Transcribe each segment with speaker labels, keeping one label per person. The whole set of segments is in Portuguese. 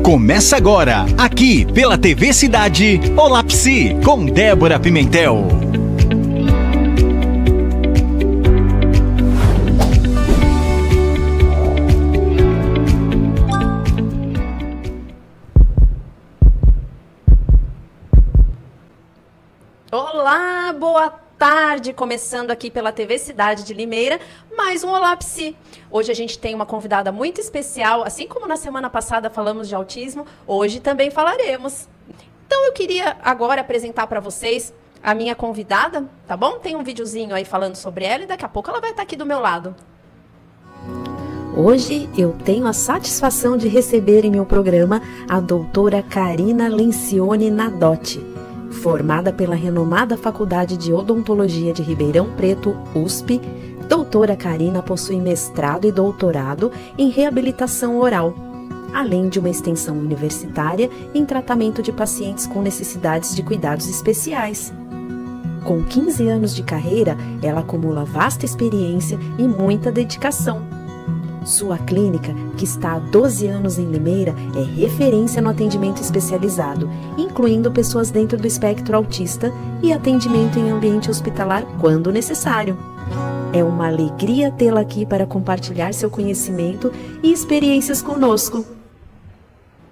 Speaker 1: Começa agora, aqui pela TV Cidade, Olá Psi, com Débora Pimentel.
Speaker 2: Olá, boa tarde, começando aqui pela TV Cidade de Limeira, mais um Olá Psi. Hoje a gente tem uma convidada muito especial, assim como na semana passada falamos de autismo, hoje também falaremos. Então eu queria agora apresentar para vocês a minha convidada, tá bom? Tem um videozinho aí falando sobre ela e daqui a pouco ela vai estar aqui do meu lado. Hoje eu tenho a satisfação de receber em meu programa a doutora Karina Lencioni Nadotti. Formada pela renomada Faculdade de Odontologia de Ribeirão Preto, USP, doutora Karina possui mestrado e doutorado em reabilitação oral, além de uma extensão universitária em tratamento de pacientes com necessidades de cuidados especiais. Com 15 anos de carreira, ela acumula vasta experiência e muita dedicação. Sua clínica, que está há 12 anos em Limeira, é referência no atendimento especializado, incluindo pessoas dentro do espectro autista e atendimento em ambiente hospitalar quando necessário. É uma alegria tê-la aqui para compartilhar seu conhecimento e experiências conosco.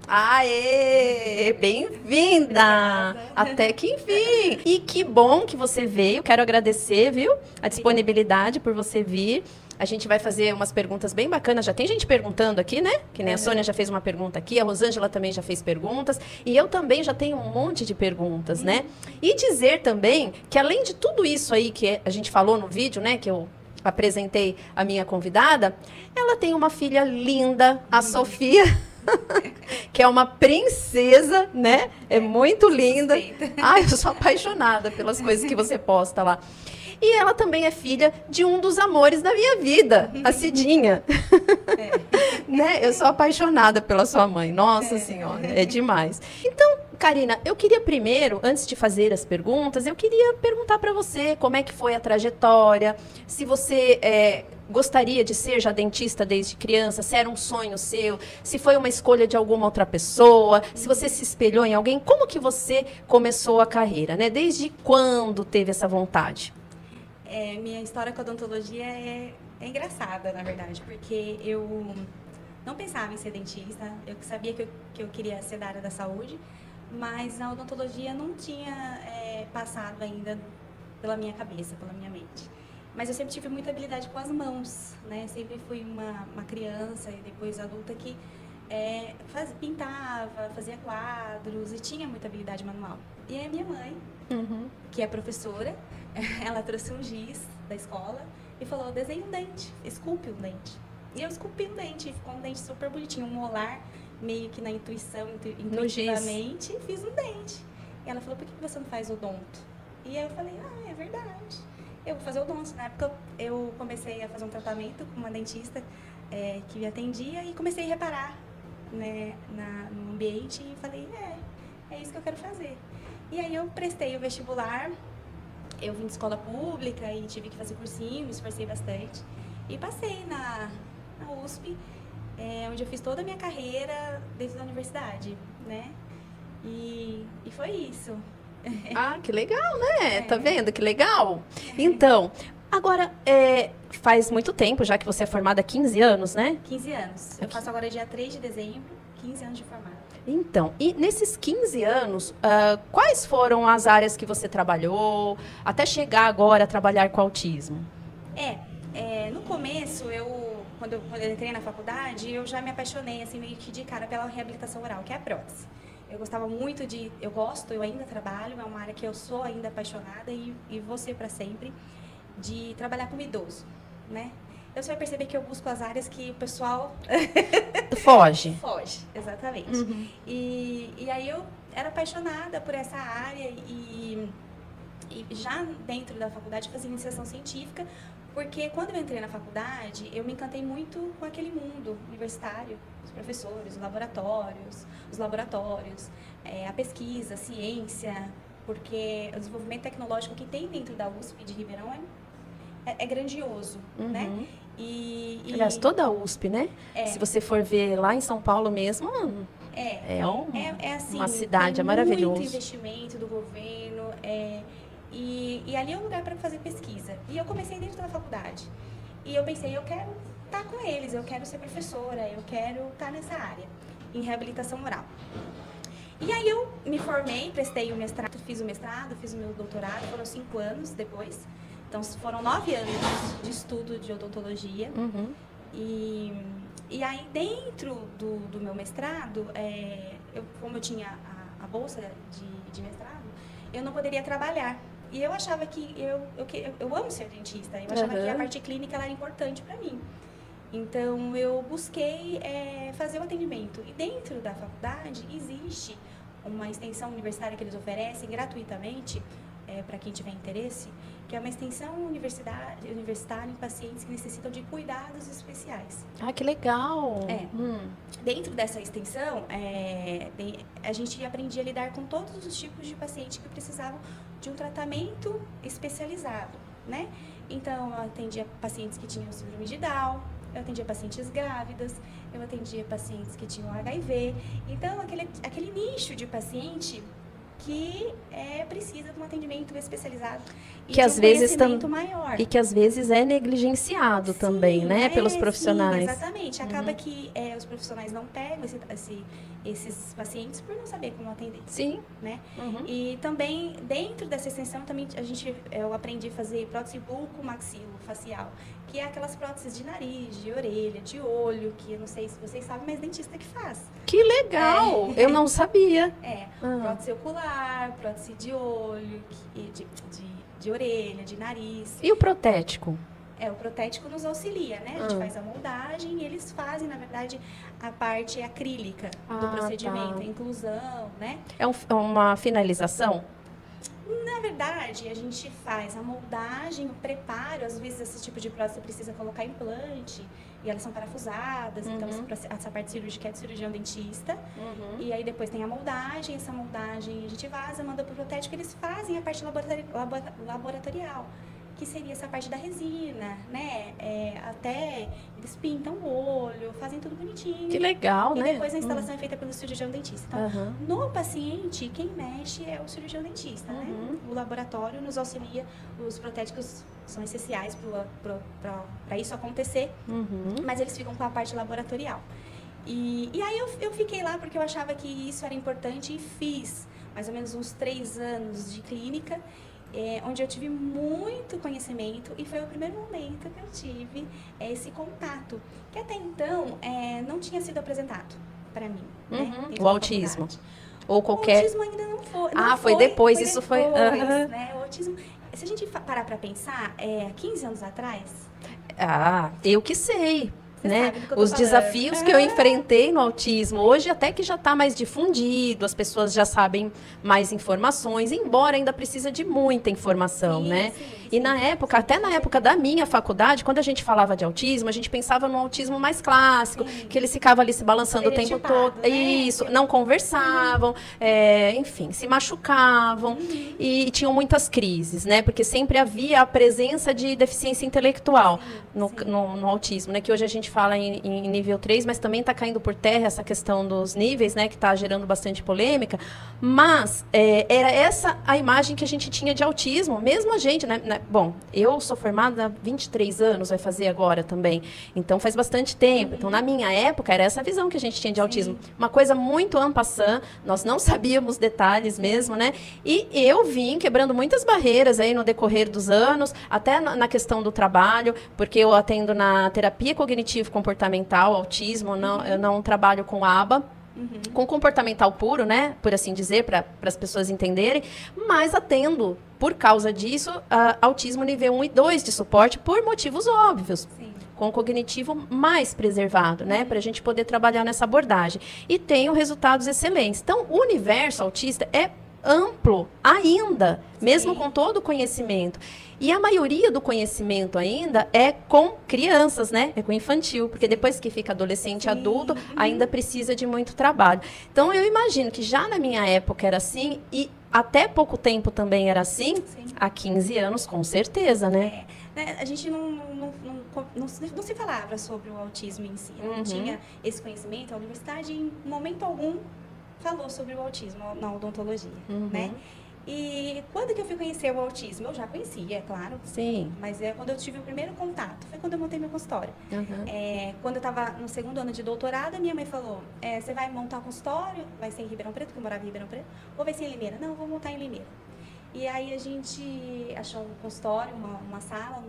Speaker 2: Aê! Bem-vinda! Até que enfim! E que bom que você veio. Quero agradecer, viu? A disponibilidade por você vir. A gente vai fazer umas perguntas bem bacanas. Já tem gente perguntando aqui, né? Que nem a Sônia já fez uma pergunta aqui, a Rosângela também já fez perguntas. E eu também já tenho um monte de perguntas, né? E dizer também que além de tudo isso aí que a gente falou no vídeo, né? Que eu apresentei a minha convidada, ela tem uma filha linda, a Sofia, que é uma princesa, né? É muito linda. Ai, eu sou apaixonada pelas coisas que você posta lá. E ela também é filha de um dos amores da minha vida, a Cidinha. Né? Eu sou apaixonada pela sua mãe. Nossa Senhora, é demais. Então, Karina, eu queria primeiro, antes de fazer as perguntas, eu queria perguntar para você como é que foi a trajetória, se você gostaria de ser já dentista desde criança, se era um sonho seu, se foi uma escolha de alguma outra pessoa, se você se espelhou em alguém, como que você começou a carreira, né? Desde quando teve essa vontade?
Speaker 3: Minha história com a odontologia é engraçada, na verdade, porque eu não pensava em ser dentista, eu sabia que eu queria ser da área da saúde, mas a odontologia não tinha passado ainda pela minha cabeça, pela minha mente. Mas eu sempre tive muita habilidade com as mãos, né? Sempre fui uma criança e depois adulta que pintava, fazia quadros e tinha muita habilidade manual. E aí a minha mãe, que é professora, ela trouxe um giz da escola e falou, desenhe um dente, esculpe um dente. E eu esculpi um dente, ficou um dente super bonitinho, um molar, meio que na intuição, intuitivamente, fiz um dente. E ela falou, por que você não faz odonto? E aí eu falei, é verdade, eu vou fazer odonto. Na época eu comecei a fazer um tratamento com uma dentista que me atendia e comecei a reparar, né, no ambiente e falei, é isso que eu quero fazer. E aí eu prestei o vestibular. Eu vim de escola pública e tive que fazer cursinho, me esforcei bastante. E passei na USP, onde eu fiz toda a minha carreira dentro da universidade, né? E foi isso.
Speaker 2: Ah, que legal, né? Tá vendo? Que legal. Então, agora, faz muito tempo já que você é formada há 15 anos, né?
Speaker 3: 15 anos. Eu faço agora dia 3 de dezembro, 15 anos de formada. Então,
Speaker 2: e nesses 15 anos, quais foram as áreas que você trabalhou, até chegar agora a trabalhar com autismo?
Speaker 3: No começo, quando eu entrei na faculdade, eu já me apaixonei, assim, meio que de cara pela reabilitação oral, que é a prótese. Eu gostava muito eu ainda trabalho, é uma área que eu sou ainda apaixonada e vou ser para sempre, de trabalhar com idoso, né? Então, você vai perceber que eu busco as áreas que o pessoal...
Speaker 2: Foge.
Speaker 3: Foge, exatamente. E aí eu era apaixonada por essa área e já dentro da faculdade fazia iniciação científica, porque quando eu entrei na faculdade, eu me encantei muito com aquele mundo universitário, os professores, os laboratórios, a pesquisa, a ciência, porque o desenvolvimento tecnológico que tem dentro da USP de Ribeirão é grandioso, né?
Speaker 2: Aliás, toda a USP, né? Se você for ver lá em São Paulo mesmo,
Speaker 3: assim,
Speaker 2: uma cidade, é
Speaker 3: muito
Speaker 2: maravilhoso.
Speaker 3: investimento do governo, e ali é um lugar para fazer pesquisa. E eu comecei dentro da faculdade. E eu pensei, eu quero estar com eles, eu quero ser professora, eu quero estar nessa área, em reabilitação moral. E aí eu me formei, prestei o mestrado, fiz o meu doutorado, foram 5 anos depois. Então foram 9 anos de estudo de odontologia. E aí dentro do meu mestrado, como eu tinha a bolsa de mestrado, eu não poderia trabalhar. E eu achava que eu amo ser dentista, eu achava que a parte clínica ela era importante para mim. Então eu busquei fazer o atendimento. E dentro da faculdade existe uma extensão universitária que eles oferecem gratuitamente para quem tiver interesse, que é uma extensão universitária em pacientes que necessitam de cuidados especiais.
Speaker 2: Ah, que legal!
Speaker 3: Dentro dessa extensão, a gente aprendia a lidar com todos os tipos de pacientes que precisavam de um tratamento especializado, né? Então, eu atendia pacientes que tinham síndrome de Down, eu atendia pacientes grávidas, eu atendia pacientes que tinham HIV. Então, aquele nicho de paciente que precisa de um atendimento especializado e
Speaker 2: que
Speaker 3: de
Speaker 2: às vezes
Speaker 3: maior.
Speaker 2: E que às vezes é negligenciado também, né, pelos profissionais.
Speaker 3: Sim, exatamente. Acaba que os profissionais não pegam esses pacientes por não saber como atender.
Speaker 2: Sim.
Speaker 3: Né? E também, dentro dessa extensão, eu aprendi a fazer prótese bucomaxilofacial, que é aquelas próteses de nariz, de orelha, de olho, que eu não sei se vocês sabem, mas dentista que faz.
Speaker 2: Que legal! Eu não sabia.
Speaker 3: Prótese ocular, prótese de olho, de orelha, de nariz.
Speaker 2: E o protético?
Speaker 3: O protético nos auxilia, né? A gente faz a moldagem e eles fazem, na verdade, a parte acrílica do procedimento, a inclusão, né?
Speaker 2: É uma finalização?
Speaker 3: Na verdade, a gente faz a moldagem, o preparo. Às vezes, esse tipo de prótese você precisa colocar implante e elas são parafusadas. Então, essa parte cirúrgica é de cirurgião dentista. E aí, depois tem a moldagem. Essa moldagem a gente vaza, manda para o protético. Eles fazem a parte laboratorial, que seria essa parte da resina, né? Até eles pintam o olho, fazem tudo bonitinho.
Speaker 2: Que legal, né?
Speaker 3: E depois a instalação é feita pelo cirurgião dentista. Então, no paciente, quem mexe é o cirurgião dentista, né? O laboratório nos auxilia, os protéticos são essenciais para isso acontecer, mas eles ficam com a parte laboratorial. E aí eu fiquei lá porque eu achava que isso era importante e fiz mais ou menos uns 3 anos de clínica, onde eu tive muito conhecimento e foi o primeiro momento que eu tive esse contato, que até então não tinha sido apresentado para mim. Né,
Speaker 2: o autismo. Ou qualquer...
Speaker 3: O autismo ainda não foi.
Speaker 2: Foi depois, isso
Speaker 3: depois,
Speaker 2: foi...
Speaker 3: né? O autismo, se a gente parar para pensar, 15 anos atrás...
Speaker 2: eu que sei. Né?
Speaker 3: Os
Speaker 2: desafios que eu enfrentei no autismo, hoje até que já está mais difundido, as pessoas já sabem mais informações, embora ainda precisa de muita informação, né? E na época, até na época da minha faculdade, quando a gente falava de autismo, a gente pensava no autismo mais clássico, que eles ficavam ali se balançando o tempo todo, né? Isso, não conversavam, enfim, se machucavam e tinham muitas crises, né? Porque sempre havia a presença de deficiência intelectual no autismo, né? Que hoje a gente fala em nível 3, mas também está caindo por terra essa questão dos níveis, né? Que está gerando bastante polêmica, mas era essa a imagem que a gente tinha de autismo, mesmo a gente, né? Bom, eu sou formada há 23 anos, vai fazer agora também. Então, faz bastante tempo. Então, na minha época, era essa visão que a gente tinha de autismo. Uma coisa muito en passant, nós não sabíamos detalhes mesmo, né? E eu vim quebrando muitas barreiras aí no decorrer dos anos, até na questão do trabalho, porque eu atendo na terapia cognitivo-comportamental, autismo, eu não trabalho com ABA. Com comportamental puro, né, por assim dizer, para as pessoas entenderem, mas atendo, por causa disso, autismo nível 1 e 2 de suporte, por motivos óbvios. Sim. Com o cognitivo mais preservado, né, para a gente poder trabalhar nessa abordagem. E tenho resultados excelentes. Então, o universo autista é amplo ainda, mesmo com todo o conhecimento. E a maioria do conhecimento ainda é com crianças, né? É com infantil, porque depois que fica adolescente, adulto, ainda precisa de muito trabalho. Então, eu imagino que já na minha época era assim, e até pouco tempo também era assim?
Speaker 3: Sim.
Speaker 2: Há 15 anos, com certeza, né?
Speaker 3: A gente não se falava sobre o autismo em si. Não tinha esse conhecimento. A universidade, em momento algum, falou sobre o autismo na odontologia, né? E quando que eu fui conhecer o autismo? Eu já conhecia, é claro.
Speaker 2: Sim.
Speaker 3: Mas quando eu tive o primeiro contato, foi quando eu montei meu consultório. Quando eu estava no 2º ano de doutorado, a minha mãe falou, você vai montar um consultório, vai ser em Ribeirão Preto, porque eu morava em Ribeirão Preto, ou vai ser em Limeira? Não, eu vou montar em Limeira. E aí a gente achou um consultório, uma sala,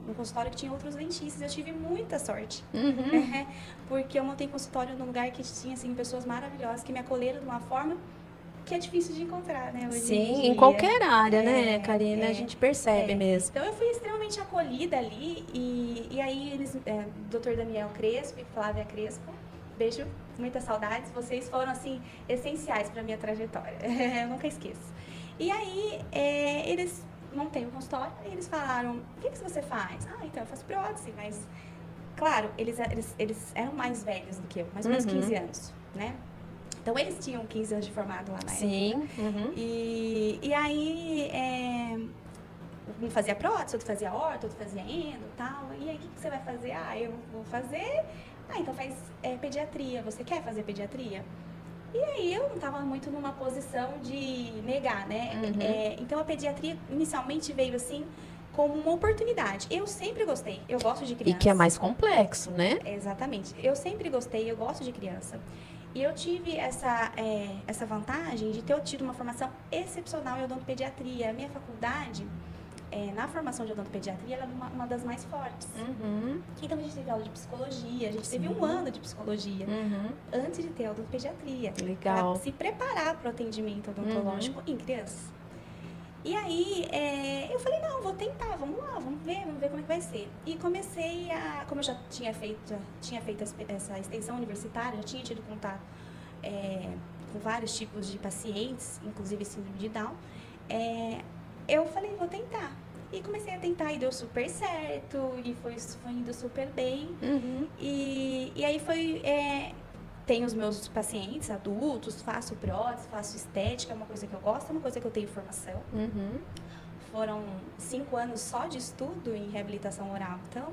Speaker 3: um consultório que tinha outros dentistas. Eu tive muita sorte, porque eu montei consultório num lugar que tinha assim, pessoas maravilhosas que me acolheram de uma forma que é difícil de encontrar, né? Hoje
Speaker 2: Sim, em qualquer área, né, Karina? A gente percebe mesmo.
Speaker 3: Então, eu fui extremamente acolhida ali e aí eles, Dr. Daniel Crespo e Flávia Crespo, beijo, muitas saudades, vocês foram, assim, essenciais para minha trajetória, eu nunca esqueço. E aí, eles montei um consultório e eles falaram, o que você faz? Ah, então eu faço prótese, mas, claro, eles eram mais velhos do que eu, mais ou menos 15 anos, né? Então, eles tinham 15 anos de formado lá na época.
Speaker 2: Sim.
Speaker 3: E aí, um fazia prótese, outro fazia orto, outro fazia endo e tal. E aí, o que você vai fazer? Ah, eu vou fazer... Ah, então faz pediatria. Você quer fazer pediatria? E aí, eu não estava muito numa posição de negar, né? Então, a pediatria, inicialmente, veio assim... como uma oportunidade. Eu sempre gostei, eu gosto de criança.
Speaker 2: E que é mais complexo, né?
Speaker 3: Exatamente. Eu sempre gostei, eu gosto de criança. E eu tive essa vantagem de ter tido uma formação excepcional em odontopediatria. A minha faculdade, na formação de odontopediatria, ela é uma das mais fortes. Então, a gente teve aula de psicologia, a gente teve um ano de psicologia antes de ter a odontopediatria.
Speaker 2: Legal.
Speaker 3: Para se preparar para o atendimento odontológico em crianças. E aí, eu falei, não, vou tentar, vamos lá, vamos ver como é que vai ser. E comecei como eu já tinha feito essa extensão universitária, já tinha tido contato com vários tipos de pacientes, inclusive síndrome de Down, eu falei, vou tentar. E comecei a tentar e deu super certo, e foi indo super bem. E aí tenho os meus pacientes adultos, faço prótese, faço estética, é uma coisa que eu gosto, é uma coisa que eu tenho formação. Foram 5 anos só de estudo em reabilitação oral. Então,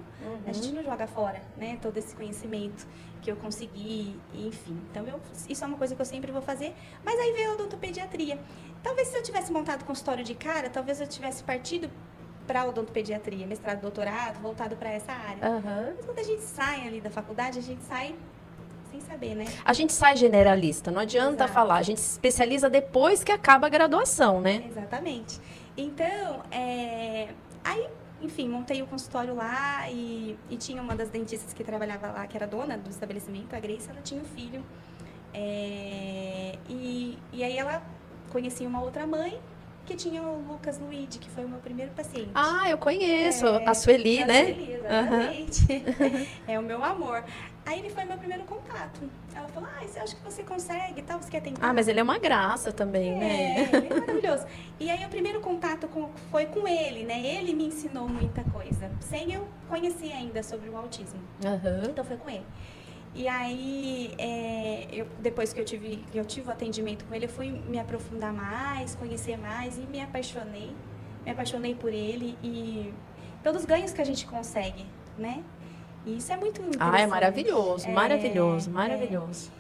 Speaker 3: a gente não joga fora, né? Todo esse conhecimento que eu consegui, enfim. Então, isso é uma coisa que eu sempre vou fazer. Mas aí veio a odontopediatria. Talvez se eu tivesse montado consultório de cara, talvez eu tivesse partido para odontopediatria, mestrado, doutorado, voltado para essa área. Mas quando a gente sai ali da faculdade, a gente sai... sem saber, né?
Speaker 2: A gente sai generalista, não adianta falar. A gente se especializa depois que acaba a graduação, né?
Speaker 3: Exatamente. Então, aí, enfim, montei o consultório lá e tinha uma das dentistas que trabalhava lá, que era dona do estabelecimento, a Grace, ela tinha um filho. E aí ela conhecia uma outra mãe que tinha o Lucas Luigi, que foi o meu primeiro paciente.
Speaker 2: Ah, eu conheço. A Sueli, né?
Speaker 3: Sueli, exatamente. É o meu amor. Aí ele foi meu primeiro contato. Ela falou, você acha que você consegue e tal? Você quer tentar?
Speaker 2: Ah, mas ele é uma graça também, né?
Speaker 3: Ele é maravilhoso. E aí o primeiro contato foi com ele, né? Ele me ensinou muita coisa, sem eu conhecer ainda sobre o autismo. Então foi com ele. E aí, depois que eu tive o atendimento com ele, eu fui me aprofundar mais, conhecer mais e me apaixonei. Me apaixonei por ele e pelos ganhos que a gente consegue, né? E isso é muito interessante.
Speaker 2: É maravilhoso, maravilhoso.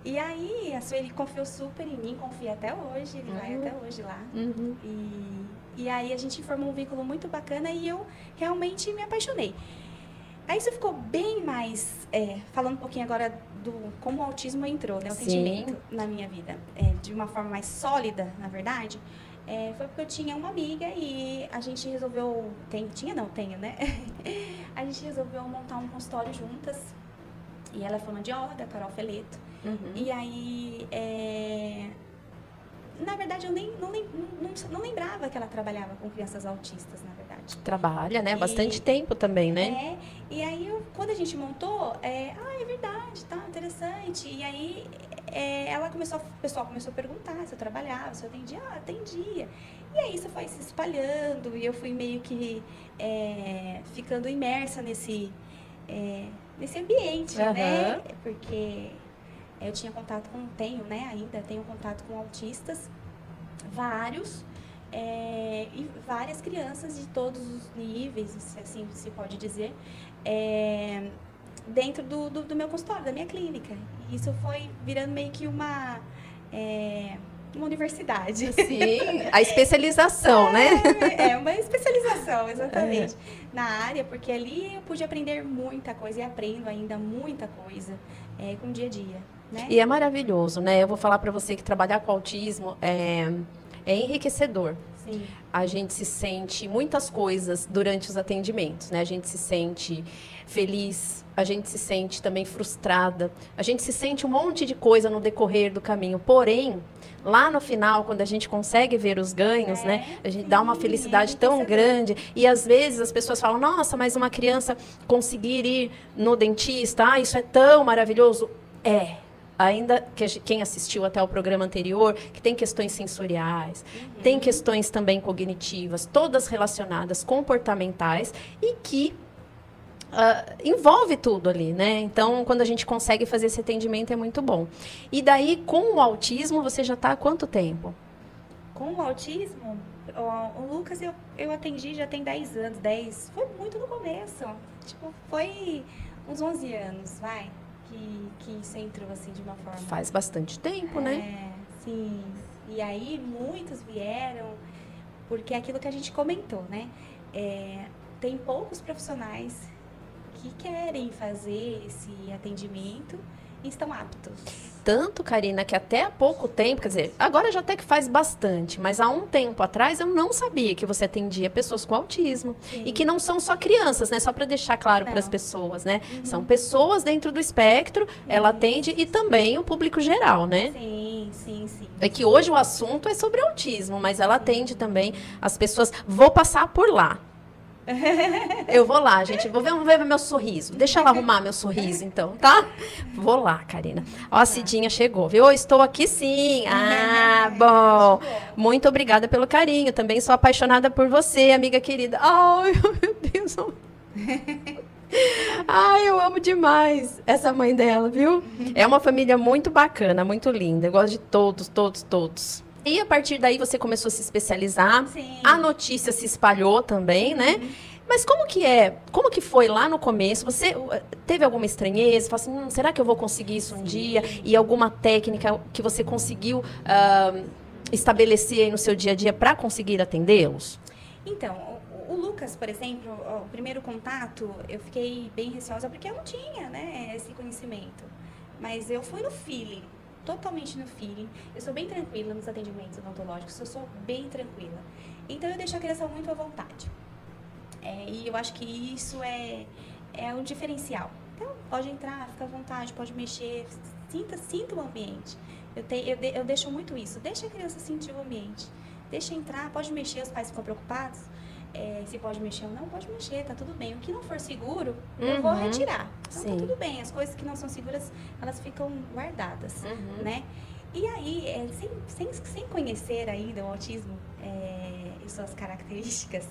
Speaker 3: E aí, a Sueli confiou super em mim, confia até hoje, ele vai até hoje lá. E aí a gente formou um vínculo muito bacana e eu realmente me apaixonei. Aí isso ficou bem mais, falando um pouquinho agora do como o autismo entrou, né, o sentimento na minha vida, de uma forma mais sólida, na verdade, foi porque eu tinha uma amiga e a gente resolveu, tenho, né? A gente resolveu montar um consultório juntas e ela é fonoaudióloga, a Carol Feleto, e aí, na verdade, eu não lembrava que ela trabalhava com crianças autistas, na verdade.
Speaker 2: Trabalha, né? Bastante tempo também, né?
Speaker 3: E aí, quando a gente montou, é verdade, tá, interessante. E aí, o pessoal começou a perguntar se eu trabalhava, se eu atendia. Atendia. E aí, isso foi se espalhando e eu fui meio que ficando imersa nesse ambiente, né? Porque... eu tinha contato tenho contato com autistas vários, e várias crianças de todos os níveis, se assim se pode dizer, dentro do meu consultório, da minha clínica. E isso foi virando meio que uma universidade.
Speaker 2: Sim, a especialização, né?
Speaker 3: É uma especialização, exatamente, na área, porque ali eu pude aprender muita coisa e aprendo ainda muita coisa com o dia a dia, né?
Speaker 2: E é maravilhoso, né? Eu vou falar para você que trabalhar com autismo é enriquecedor.
Speaker 3: Sim.
Speaker 2: A gente se sente muitas coisas durante os atendimentos, né? A gente se sente feliz, a gente se sente também frustrada, a gente se sente um monte de coisa no decorrer do caminho. Porém, lá no final, quando a gente consegue ver os ganhos, né? A gente dá uma felicidade tão grande. E às vezes as pessoas falam, nossa, mas uma criança conseguir ir no dentista, isso é tão maravilhoso. Ainda que quem assistiu até o programa anterior, que tem questões sensoriais, tem questões também cognitivas, todas relacionadas, comportamentais, e que envolve tudo ali, né? Então, quando a gente consegue fazer esse atendimento, é muito bom. E daí, com o autismo, você já está há quanto tempo?
Speaker 3: Com o autismo, o Lucas eu atendi já tem 10 anos, foi muito no começo, tipo, foi uns 11 anos, vai. Que você entrou assim de uma forma...
Speaker 2: Faz bastante tempo, né?
Speaker 3: Sim. E aí muitos vieram, porque é aquilo que a gente comentou, né? Tem poucos profissionais que querem fazer esse atendimento e estão aptos.
Speaker 2: Tanto, Karina, que até há pouco tempo, quer dizer, agora já até que faz bastante, mas há um tempo atrás eu não sabia que você atendia pessoas com autismo. Sim. E que não são só crianças, né? Só para deixar claro para as pessoas, né? São pessoas dentro do espectro, ela atende e também o público geral, né?
Speaker 3: Sim.
Speaker 2: É que hoje o assunto é sobre autismo, mas ela atende também as pessoas. Vou passar por lá. Eu vou lá, gente. Vou ver meu sorriso. Deixa ela arrumar meu sorriso, então, tá? Vou lá, Karina. Ó, a Cidinha chegou, viu? Eu estou aqui sim. Ah, bom. Muito obrigada pelo carinho. Também sou apaixonada por você, amiga querida. Ai, meu Deus. Ai, eu amo demais essa mãe dela, viu? É uma família muito bacana, muito linda. Eu gosto de todos. E a partir daí você começou a se especializar.
Speaker 3: Sim.
Speaker 2: A notícia se espalhou também, né? Mas como que foi lá no começo? Você teve alguma estranheza? Falou assim, será que eu vou conseguir isso um dia? E alguma técnica que você conseguiu estabelecer aí no seu dia a dia para conseguir atendê-los?
Speaker 3: Então, o Lucas, por exemplo, o primeiro contato, eu fiquei bem receosa porque eu não tinha, né, esse conhecimento. Mas eu fui no feeling. Totalmente no feeling. Eu sou bem tranquila nos atendimentos odontológicos, eu sou bem tranquila. Então, eu deixo a criança muito à vontade. E eu acho que isso é um diferencial. Então, pode entrar, fica à vontade, pode mexer, sinta o ambiente. Eu deixo muito isso. Deixa a criança sentir o ambiente. Deixa entrar, pode mexer, os pais ficam preocupados. Se pode mexer ou não, pode mexer, tá tudo bem. O que não for seguro, eu vou retirar. Então, tá tudo bem. As coisas que não são seguras, elas ficam guardadas, né? E aí, sem conhecer ainda o autismo e suas características,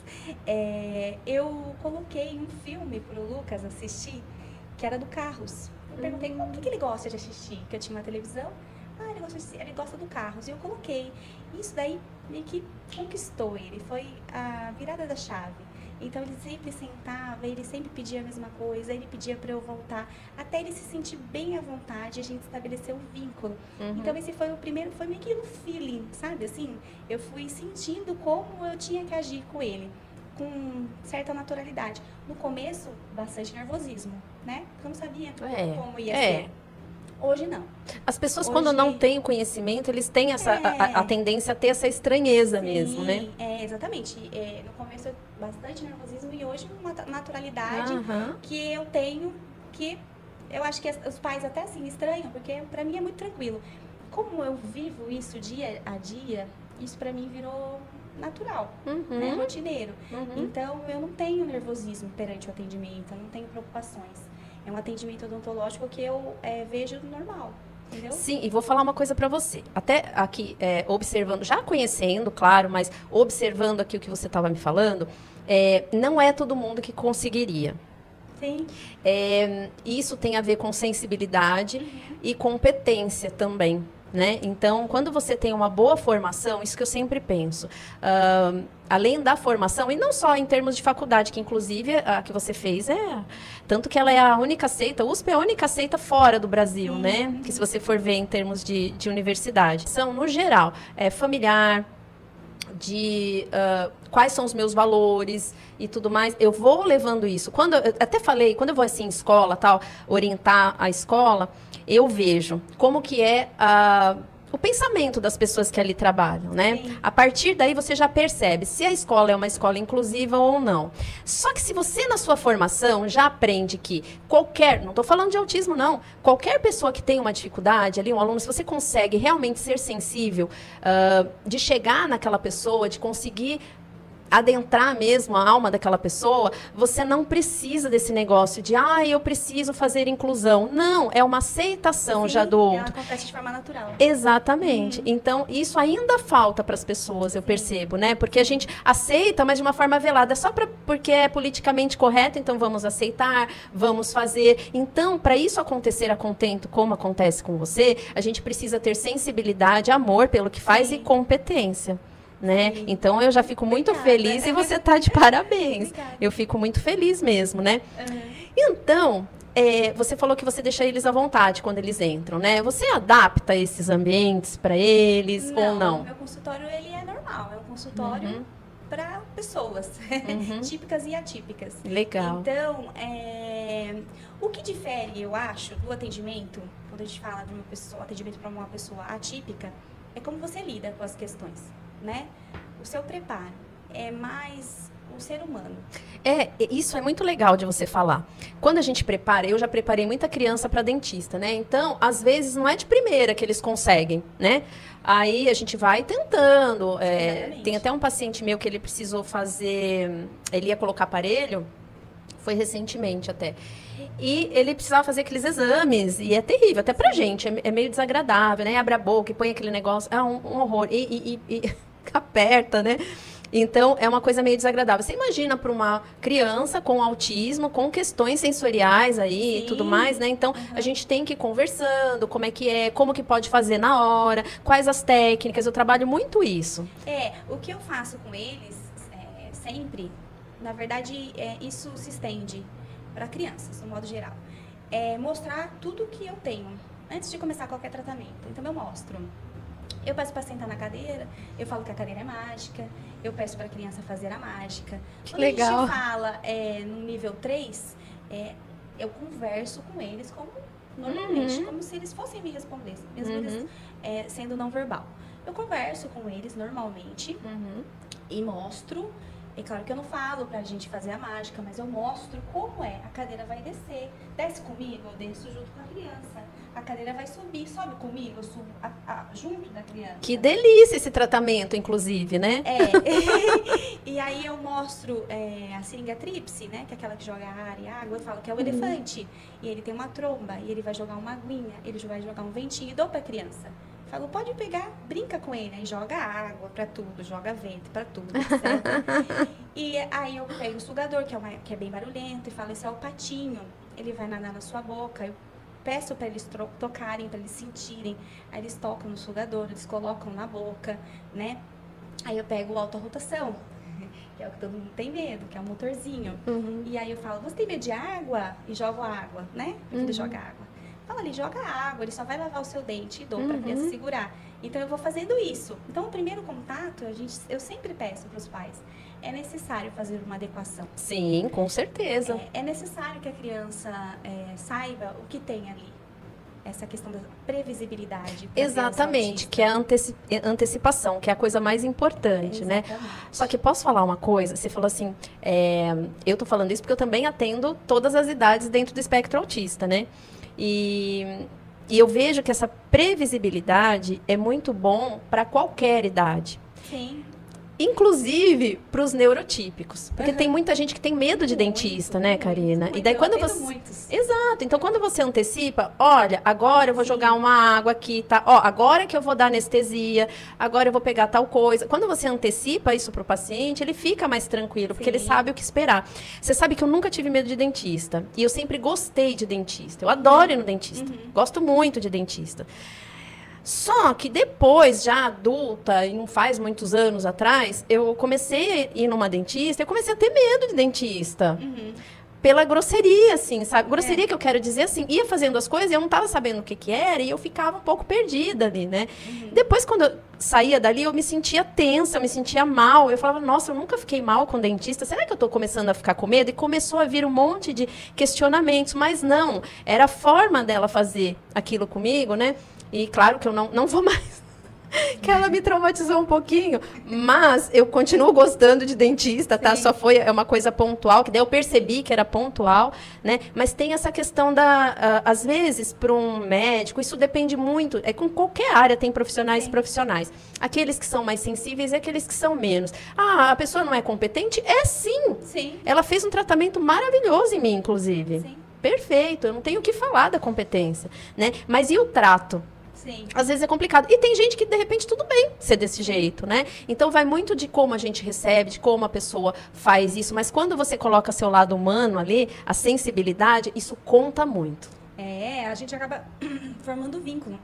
Speaker 3: eu coloquei um filme pro Lucas assistir, que era do Carros. Eu perguntei o que ele gosta de assistir, que eu tinha uma televisão. Ele gosta do Carros. E eu coloquei. Isso daí meio que conquistou ele. Foi a virada da chave. Então, ele sempre sentava, ele sempre pedia a mesma coisa, ele pedia para eu voltar, até ele se sentir bem à vontade, a gente estabeleceu um vínculo. Então, esse foi o primeiro, foi meio que um feeling, sabe? Assim, eu fui sentindo como eu tinha que agir com ele, com certa naturalidade. No começo, bastante nervosismo, né? Porque eu não sabia como ia ser. Hoje não.
Speaker 2: As pessoas, quando não têm o conhecimento, eles têm a tendência a ter essa estranheza mesmo, né?
Speaker 3: Exatamente. No começo, bastante nervosismo e hoje uma naturalidade que eu tenho, que eu acho que os pais até assim estranham, porque pra mim é muito tranquilo. Como eu vivo isso dia a dia, isso pra mim virou natural, né? Rotineiro. Então, eu não tenho nervosismo perante o atendimento, eu não tenho preocupações. É um atendimento odontológico que eu vejo normal, entendeu?
Speaker 2: Sim, e vou falar uma coisa para você. Até aqui, observando, já conhecendo, claro, mas observando aqui o que você estava me falando, não é todo mundo que conseguiria.
Speaker 3: Sim.
Speaker 2: Isso tem a ver com sensibilidade e competência também, né? Então, quando você tem uma boa formação, isso que eu sempre penso, além da formação, e não só em termos de faculdade, que inclusive a que você fez tanto que ela é a única seita, a USP é a única seita fora do Brasil, né? Que se você for ver em termos de universidade. São, no geral, familiar, de quais são os meus valores e tudo mais, eu vou levando isso. Eu até falei, quando eu vou assim em escola, tal, orientar a escola, eu vejo como que é o pensamento das pessoas que ali trabalham, né?
Speaker 3: Sim.
Speaker 2: A partir daí você já percebe se a escola é uma escola inclusiva ou não. Só que se você na sua formação já aprende que não estou falando de autismo não, qualquer pessoa que tem uma dificuldade ali, um aluno, se você consegue realmente ser sensível, de chegar naquela pessoa, de conseguir adentrar mesmo a alma daquela pessoa, você não precisa desse negócio de eu preciso fazer inclusão. Não, é uma aceitação. Sim, já do outro.
Speaker 3: Ela acontece de forma natural.
Speaker 2: Exatamente. Então, isso ainda falta para as pessoas, eu percebo, né? Porque a gente aceita, mas de uma forma velada, só porque é politicamente correto, então vamos aceitar, vamos fazer. Então, para isso acontecer a contento, como acontece com você, a gente precisa ter sensibilidade, amor pelo que faz e competência. Né? Então, eu já fico muito feliz e você está de parabéns. Eu fico muito feliz mesmo, né? Então, você falou que você deixa eles à vontade quando eles entram, né? Você adapta esses ambientes para eles ou não?
Speaker 3: Meu consultório ele é normal, é um consultório para pessoas típicas e atípicas.
Speaker 2: Legal.
Speaker 3: Então, o que difere, eu acho, do atendimento, quando a gente fala de uma pessoa, atendimento para uma pessoa atípica, é como você lida com as questões. Né? O seu preparo é mais o ser humano.
Speaker 2: Isso é muito legal de você falar. Quando a gente prepara, eu já preparei muita criança para dentista, né? Então, às vezes, não é de primeira que eles conseguem, né? Aí a gente vai tentando. Tem até um paciente meu que ele precisou fazer... Ele ia colocar aparelho, foi recentemente até. E ele precisava fazer aqueles exames, e é terrível, até pra gente, é meio desagradável, né? Abre a boca e põe aquele negócio, é um horror, e aperta, né? Então, é uma coisa meio desagradável. Você imagina para uma criança com autismo, com questões sensoriais aí e tudo mais, né? Então, a gente tem que ir conversando, como que pode fazer na hora, quais as técnicas, eu trabalho muito isso.
Speaker 3: O que eu faço com eles, sempre, na verdade, isso se estende para crianças, no modo geral. Mostrar tudo que eu tenho antes de começar qualquer tratamento. Então, eu mostro. Eu peço para sentar na cadeira, eu falo que a cadeira é mágica, eu peço para a criança fazer a mágica. Quando
Speaker 2: legal.
Speaker 3: A gente fala no nível 3, eu converso com eles como normalmente, como se eles fossem me respondessem, mesmo eles sendo não verbal. Eu converso com eles normalmente e mostro. É claro que eu não falo pra gente fazer a mágica, mas eu mostro como a cadeira vai descer. Desce comigo, eu desço junto com a criança. A cadeira vai subir, sobe comigo, eu subo junto da criança.
Speaker 2: Que delícia esse tratamento, inclusive, né?
Speaker 3: E aí eu mostro a seringa tríplice, né? Que é aquela que joga ar e água. Eu falo que é o elefante. E ele tem uma tromba, e ele vai jogar uma aguinha, ele vai jogar um ventinho e dou pra criança. Falo, pode pegar, brinca com ele, aí joga água pra tudo, joga vento pra tudo, etc. E aí eu pego o sugador, que é bem barulhento, e falo, esse é o patinho, ele vai nadar na sua boca. Eu peço pra eles tocarem, pra eles sentirem. Aí eles tocam no sugador, eles colocam na boca, né? Aí eu pego o autorrotação, que é o que todo mundo tem medo, que é o motorzinho. E aí eu falo, você tem medo de água? E jogo água, né? Porque ele joga água. Fala ali, joga água, ele só vai lavar o seu dente e dou para a criança segurar. Então, eu vou fazendo isso. Então, o primeiro contato, eu sempre peço para os pais, é necessário fazer uma adequação.
Speaker 2: Sim, com certeza.
Speaker 3: É necessário que a criança saiba o que tem ali. Essa questão da previsibilidade.
Speaker 2: Exatamente, que é a antecipação, que é a coisa mais importante,
Speaker 3: exatamente,
Speaker 2: né? Só que posso falar uma coisa? Você falou assim, eu tô falando isso porque eu também atendo todas as idades dentro do espectro autista, né? E eu vejo que essa previsibilidade é muito bom para qualquer idade.
Speaker 3: Sim.
Speaker 2: Inclusive para os neurotípicos. Porque tem muita gente que tem medo de dentista, né, Karina?
Speaker 3: Muito,
Speaker 2: e daí quando você.
Speaker 3: Muitos.
Speaker 2: Exato. Então, quando você antecipa, olha, agora eu vou jogar uma água aqui, tá? Ó, agora que eu vou dar anestesia, agora eu vou pegar tal coisa. Quando você antecipa isso para o paciente, ele fica mais tranquilo, porque ele sabe o que esperar. Você sabe que eu nunca tive medo de dentista. E eu sempre gostei de dentista. Eu adoro ir no dentista. Gosto muito de dentista. Só que depois, já adulta, e não faz muitos anos atrás, eu comecei a ir numa dentista, eu comecei a ter medo de dentista. Pela grosseria, assim, sabe? Grosseria que eu quero dizer, assim, ia fazendo as coisas e eu não tava sabendo o que que era e eu ficava um pouco perdida ali, né? Depois, quando eu saía dali, eu me sentia tensa, eu me sentia mal. Eu falava, nossa, eu nunca fiquei mal com dentista. Será que eu tô começando a ficar com medo? E começou a vir um monte de questionamentos. Mas não, era a forma dela fazer aquilo comigo, né? E claro que eu não vou mais. Que ela me traumatizou um pouquinho, mas eu continuo gostando de dentista, tá? Só é uma coisa pontual, que daí eu percebi que era pontual, né? Mas tem essa questão às vezes, para um médico, isso depende muito, com qualquer área tem profissionais e profissionais. Aqueles que são mais sensíveis e aqueles que são menos. Ah, a pessoa não é competente? É sim. Ela fez um tratamento maravilhoso em mim, inclusive. Perfeito, eu não tenho o que falar da competência, né? Mas e o trato? Às vezes é complicado. E tem gente que, de repente, tudo bem ser desse jeito, né? Então, vai muito de como a gente recebe, de como a pessoa faz isso. Mas quando você coloca seu lado humano ali, a sensibilidade, isso conta muito.
Speaker 3: A gente acaba formando vínculo.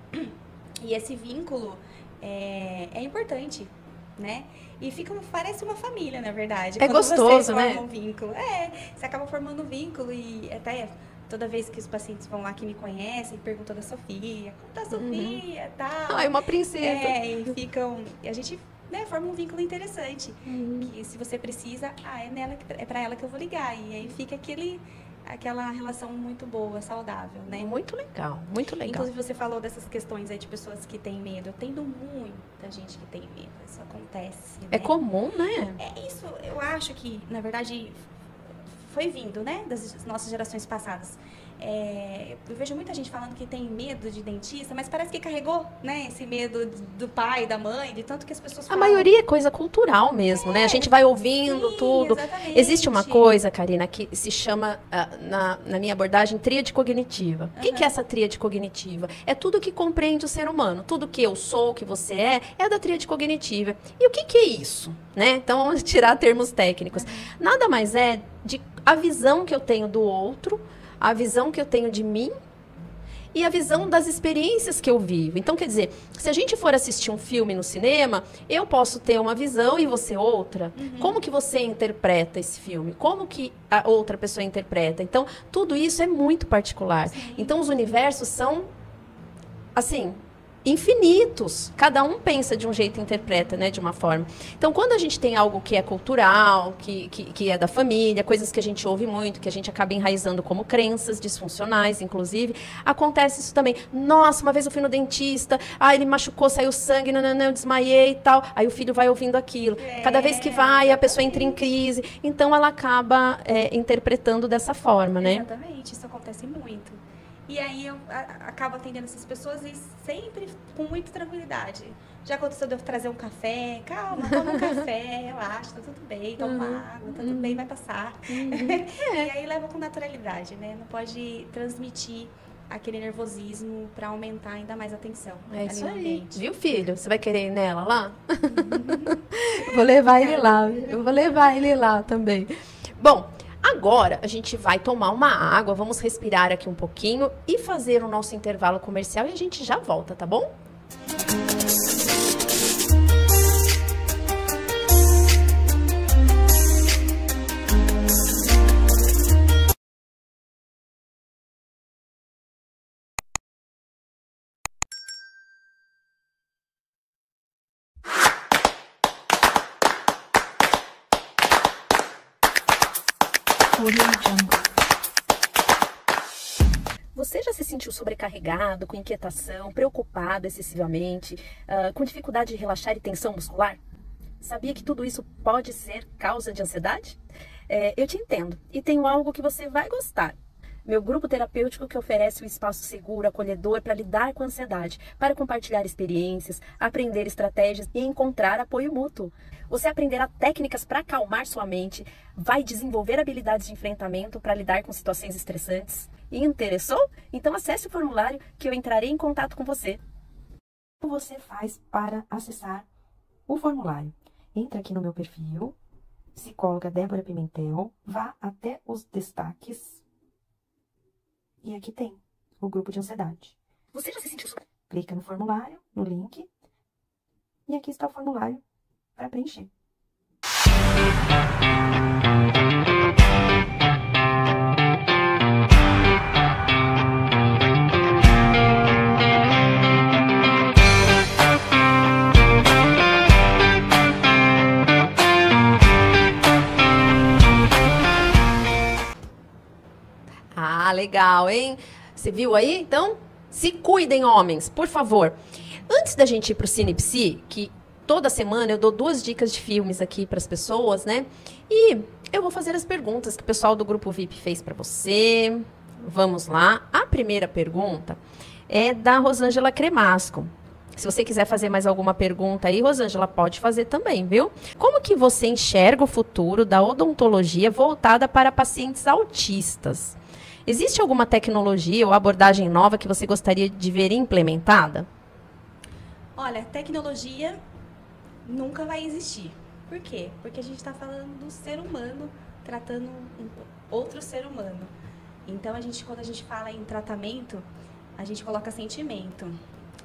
Speaker 3: E esse vínculo é importante, né? E parece uma família, na verdade.
Speaker 2: É gostoso, né?
Speaker 3: Você forma um vínculo. Você acaba formando um vínculo e até... Toda vez que os pacientes vão lá que me conhecem, perguntam da Sofia, como tá a Sofia e tal.
Speaker 2: Ai, uma princesa.
Speaker 3: E a gente forma um vínculo interessante. Que se você precisa, é pra ela que eu vou ligar. E aí fica aquela relação muito boa, saudável, né?
Speaker 2: Muito legal, muito legal.
Speaker 3: Inclusive, você falou dessas questões aí de pessoas que têm medo. Eu tenho muita gente que tem medo. Isso acontece, né?
Speaker 2: É comum, né?
Speaker 3: Isso, eu acho que, na verdade... foi vindo, né, das nossas gerações passadas. Eu vejo muita gente falando que tem medo de dentista, mas parece que carregou, né, esse medo do pai, da mãe, de tanto que as pessoas falam.
Speaker 2: A maioria é coisa cultural mesmo, né? A gente vai ouvindo tudo.
Speaker 3: Exatamente.
Speaker 2: Existe uma coisa, Karina, que se chama, na minha abordagem, tríade cognitiva. O que é essa tríade cognitiva? É tudo que compreende o ser humano. Tudo que eu sou, que você é da tríade cognitiva. E o que é isso? Né? Então, vamos tirar termos técnicos. Nada mais é de a visão que eu tenho do outro, a visão que eu tenho de mim e a visão das experiências que eu vivo. Então, quer dizer, se a gente for assistir um filme no cinema, eu posso ter uma visão e você outra. Como que você interpreta esse filme? Como que a outra pessoa interpreta? Então, tudo isso é muito particular. Então, os universos são, assim... infinitos. Cada um pensa de um jeito e interpreta, né, de uma forma. Então, quando a gente tem algo que é cultural, que é da família, coisas que a gente ouve muito, que a gente acaba enraizando como crenças disfuncionais, inclusive, acontece isso também. Nossa, uma vez eu fui no dentista, ele machucou, saiu sangue, eu desmaiei e tal. Aí o filho vai ouvindo aquilo. Cada vez que vai, a pessoa entra em crise. Então, ela acaba interpretando dessa forma, né?
Speaker 3: Exatamente, isso acontece muito. E aí eu acabo atendendo essas pessoas e sempre com muita tranquilidade. Já aconteceu de eu trazer um café, calma, toma um café, relaxa, tá tudo bem, toma uma água, tá tudo bem, vai passar. E aí leva com naturalidade, né? Não pode transmitir aquele nervosismo para aumentar ainda mais a tensão.
Speaker 2: É isso aí. Viu, filho? Você vai querer ir nela lá? Vou levar ele lá. Eu vou levar ele lá também. Bom, agora a gente vai tomar uma água, vamos respirar aqui um pouquinho e fazer o nosso intervalo comercial e a gente já volta, tá bom? Você já se sentiu sobrecarregado, com inquietação, preocupado excessivamente, com dificuldade de relaxar e tensão muscular? Sabia que tudo isso pode ser causa de ansiedade? Eu te entendo e tenho algo que você vai gostar. Meu grupo terapêutico que oferece um espaço seguro, acolhedor para lidar com a ansiedade, para compartilhar experiências, aprender estratégias e encontrar apoio mútuo. Você aprenderá técnicas para acalmar sua mente, vai desenvolver habilidades de enfrentamento para lidar com situações estressantes. E interessou? Então acesse o formulário que eu entrarei em contato com você. Como você faz para acessar o formulário? Entra aqui no meu perfil, psicóloga Débora Pimentel, vá até os destaques e aqui tem o grupo de ansiedade. Você já se sentiu
Speaker 4: clica no formulário, no link, e aqui está o formulário para preencher.
Speaker 2: Ah, legal, hein? Você viu aí? Então, se cuidem, homens, por favor. Antes da gente ir pro Cinepsi, que toda semana eu dou 2 dicas de filmes aqui para as pessoas, né? E eu vou fazer as perguntas que o pessoal do Grupo VIP fez para você. Vamos lá. A primeira pergunta é da Rosângela Cremasco. Se você quiser fazer mais alguma pergunta aí, Rosângela, pode fazer também, viu? Como que você enxerga o futuro da odontologia voltada para pacientes autistas? Existe alguma tecnologia ou abordagem nova que você gostaria de ver implementada?
Speaker 3: Olha, tecnologia nunca vai existir. Por quê? Porque a gente está falando do ser humano tratando outro ser humano. Então, quando a gente fala em tratamento, a gente coloca sentimento.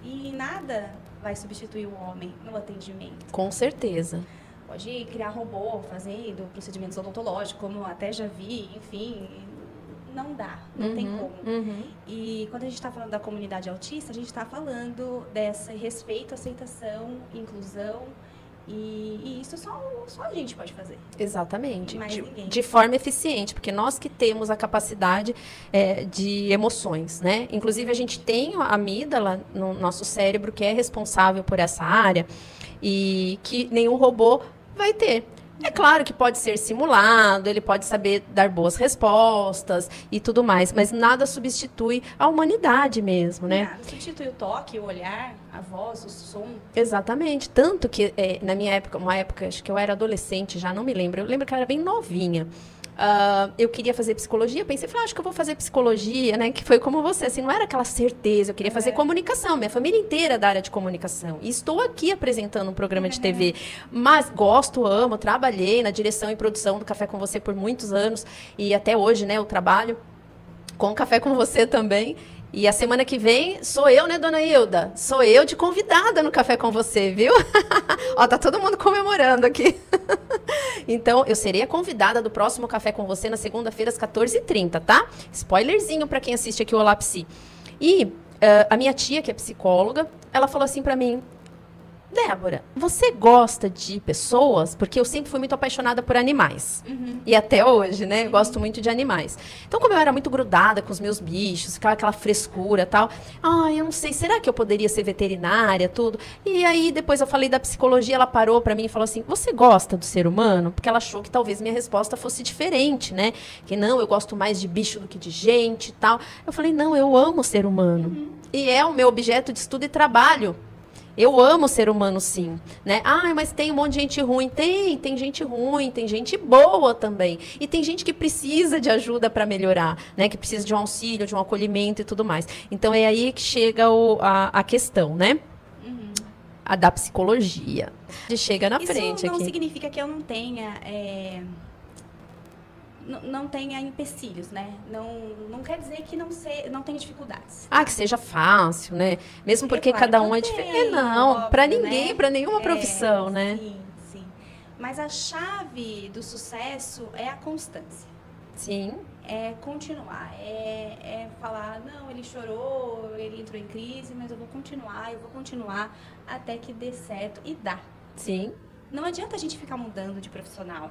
Speaker 3: E nada vai substituir o homem no atendimento.
Speaker 2: Com certeza.
Speaker 3: Pode criar robô fazendo procedimentos odontológicos, como até já vi, enfim, não dá, não tem como. E quando a gente está falando da comunidade autista, a gente está falando desse respeito, aceitação, inclusão, e isso só a gente pode fazer.
Speaker 2: Exatamente.
Speaker 3: Mais ninguém.
Speaker 2: De forma eficiente, porque nós que temos a capacidade de emoções, né? Inclusive, a gente tem a amígdala no nosso cérebro que é responsável por essa área e que nenhum robô vai ter. É claro que pode ser simulado, ele pode saber dar boas respostas e tudo mais, mas nada substitui a humanidade mesmo, né?
Speaker 3: Nada substitui o toque, o olhar, a voz, o som.
Speaker 2: Exatamente. Tanto que, na minha época, uma época, acho que eu era adolescente, já não me lembro. Eu lembro que eu era bem novinha. Eu queria fazer psicologia, pensei, acho que eu vou fazer psicologia, né? Que foi como você, assim, não era aquela certeza, eu queria fazer comunicação, minha família inteira é da área de comunicação. E estou aqui apresentando um programa de TV, mas gosto, amo, trabalhei na direção e produção do Café com Você por muitos anos, e até hoje, né, eu trabalho com Café com Você também. E a semana que vem sou eu, né, dona Hilda? Sou eu de convidada no Café com Você, viu? Ó, tá todo mundo comemorando aqui. Então, eu serei a convidada do próximo Café com Você na segunda-feira, às 14h30, tá? Spoilerzinho pra quem assiste aqui o Olá Psi. E a minha tia, que é psicóloga, ela falou assim pra mim: Débora, você gosta de pessoas? Porque eu sempre fui muito apaixonada por animais. E até hoje, né? Eu gosto muito de animais. Então, como eu era muito grudada com os meus bichos, ficava aquela frescura e tal. Eu não sei, será que eu poderia ser veterinária, tudo? E aí, depois eu falei da psicologia, ela parou pra mim e falou assim: você gosta do ser humano? Porque ela achou que talvez minha resposta fosse diferente, né? Que não, eu gosto mais de bicho do que de gente e tal. Eu falei: não, eu amo o ser humano. E é o meu objeto de estudo e trabalho. Eu amo o ser humano, sim, né? Mas tem um monte de gente ruim. Tem gente ruim, tem gente boa também. E tem gente que precisa de ajuda para melhorar, né? Que precisa de um auxílio, de um acolhimento e tudo mais. Então, é aí que chega a questão, né? A da psicologia. Chega na frente aqui.
Speaker 3: Isso não significa que eu não tenha... não tenha empecilhos, né? Não quer dizer que não tenha dificuldades.
Speaker 2: Que seja fácil, né? Mesmo porque
Speaker 3: claro,
Speaker 2: cada um é diferente. Não, para ninguém, né? Para nenhuma profissão, né?
Speaker 3: Sim. Mas a chave do sucesso é a constância.
Speaker 2: Sim.
Speaker 3: É continuar, é falar, não, ele chorou, ele entrou em crise, mas eu vou continuar até que dê certo e dá.
Speaker 2: Sim.
Speaker 3: Não adianta a gente ficar mudando de profissional.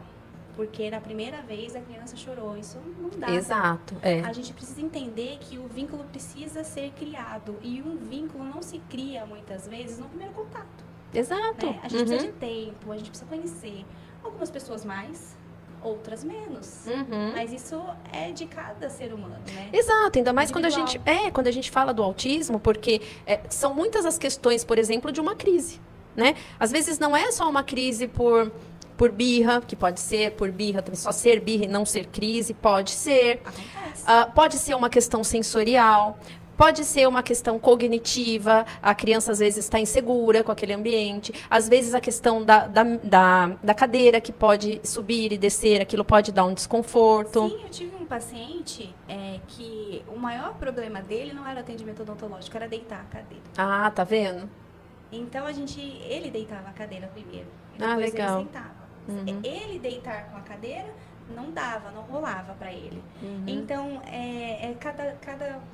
Speaker 3: Porque na primeira vez a criança chorou, isso não dá.
Speaker 2: Exato.
Speaker 3: A gente precisa entender que o vínculo precisa ser criado. E um vínculo não se cria, muitas vezes, no primeiro contato.
Speaker 2: Exato.
Speaker 3: Né? A gente precisa de tempo, a gente precisa conhecer. Algumas pessoas mais, outras menos. Mas isso é de cada ser humano, né?
Speaker 2: Exato, ainda mais quando a gente fala do autismo, porque são muitas as questões, por exemplo, de uma crise, né? Às vezes não é só uma crise por birra, que pode ser por birra, também só ser birra e não ser crise, pode ser. Pode ser uma questão sensorial, Pode ser uma questão cognitiva, a criança às vezes está insegura com aquele ambiente, às vezes a questão da cadeira que pode subir e descer, aquilo pode dar um desconforto.
Speaker 3: Sim, eu tive um paciente que o maior problema dele não era atendimento odontológico, era deitar a cadeira.
Speaker 2: Ah, tá vendo?
Speaker 3: Então ele deitava a cadeira primeiro, e
Speaker 2: Ah,
Speaker 3: depois
Speaker 2: legal.
Speaker 3: ele sentava. Ele deitar com a cadeira não dava, não rolava para ele. Então, cada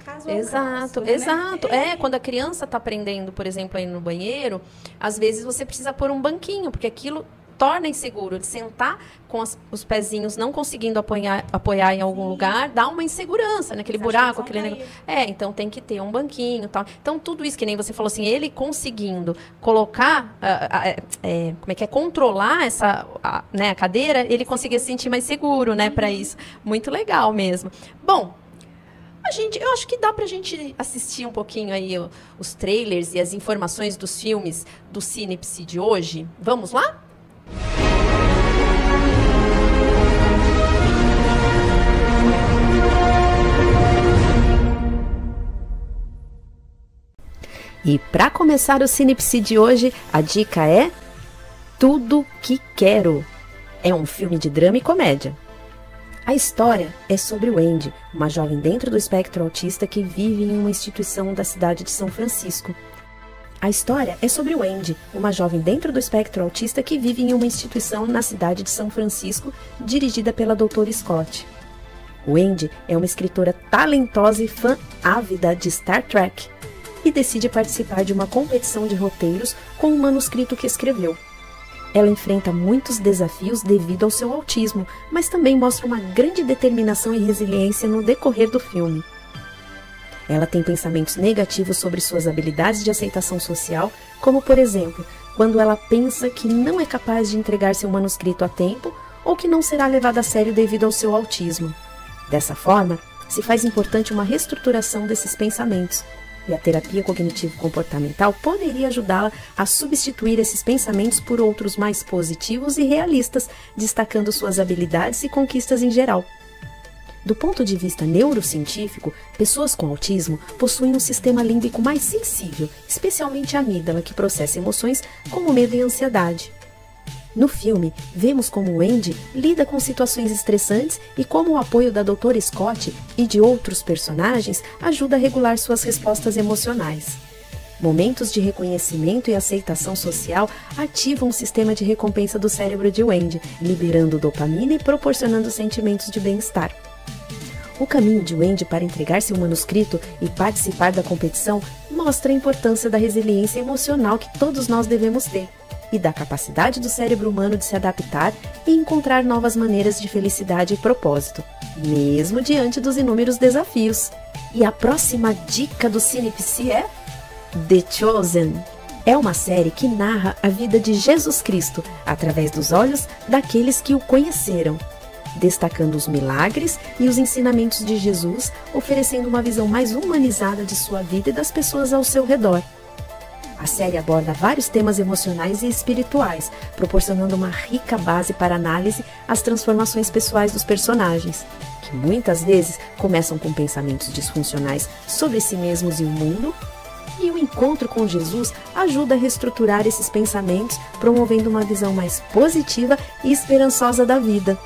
Speaker 3: caso é um
Speaker 2: Exato,
Speaker 3: caso, né?
Speaker 2: exato. Quando a criança está aprendendo, por exemplo, a ir no banheiro, às vezes você precisa pôr um banquinho, porque aquilo torna inseguro. De sentar com os pezinhos não conseguindo apoiar em algum lugar, dá uma insegurança, naquele buraco, aquele negócio. Então tem que ter um banquinho e tal. Então tudo isso que nem você falou assim, ele conseguindo colocar, controlar a cadeira, ele conseguia se sentir mais seguro, né, para isso. Muito legal mesmo. Bom, eu acho que dá pra gente assistir um pouquinho aí os trailers e as informações dos filmes do Cinepsi de hoje. Vamos lá? E para começar o Cinepsi de hoje, a dica é Tudo Que Quero. É um filme de drama e comédia. A história é sobre Wendy, uma jovem dentro do espectro autista que vive em uma instituição da cidade de São Francisco. A história é sobre Wendy, uma jovem dentro do espectro autista que vive em uma instituição na cidade de São Francisco, dirigida pela Dra. Scott. Wendy é uma escritora talentosa e fã ávida de Star Trek e decide participar de uma competição de roteiros com um manuscrito que escreveu. Ela enfrenta muitos desafios devido ao seu autismo, mas também mostra uma grande determinação e resiliência no decorrer do filme. Ela tem pensamentos negativos sobre suas habilidades de aceitação social, como, por exemplo, quando ela pensa que não é capaz de entregar seu manuscrito a tempo ou que não será levada a sério devido ao seu autismo. Dessa forma, se faz importante uma reestruturação desses pensamentos, e a terapia cognitivo-comportamental poderia ajudá-la a substituir esses pensamentos por outros mais positivos e realistas, destacando suas habilidades e conquistas em geral. Do ponto de vista neurocientífico, pessoas com autismo possuem um sistema límbico mais sensível, especialmente a amígdala, que processa emoções como medo e ansiedade. No filme, vemos como Wendy lida com situações estressantes e como o apoio da Dra. Scott e de outros personagens ajuda a regular suas respostas emocionais. Momentos de reconhecimento e aceitação social ativam o sistema de recompensa do cérebro de Wendy, liberando dopamina e proporcionando sentimentos de bem-estar. O caminho de Wendy para entregar seu manuscrito e participar da competição mostra a importância da resiliência emocional que todos nós devemos ter, e da capacidade do cérebro humano de se adaptar e encontrar novas maneiras de felicidade e propósito, mesmo diante dos inúmeros desafios. E a próxima dica do Cinepsi é The Chosen. É uma série que narra a vida de Jesus Cristo através dos olhos daqueles que o conheceram, destacando os milagres e os ensinamentos de Jesus, oferecendo uma visão mais humanizada de sua vida e das pessoas ao seu redor. A série aborda vários temas emocionais e espirituais, proporcionando uma rica base para análise às transformações pessoais dos personagens, que muitas vezes começam com pensamentos disfuncionais sobre si mesmos e o mundo, e o encontro com Jesus ajuda a reestruturar esses pensamentos, promovendo uma visão mais positiva e esperançosa da vida.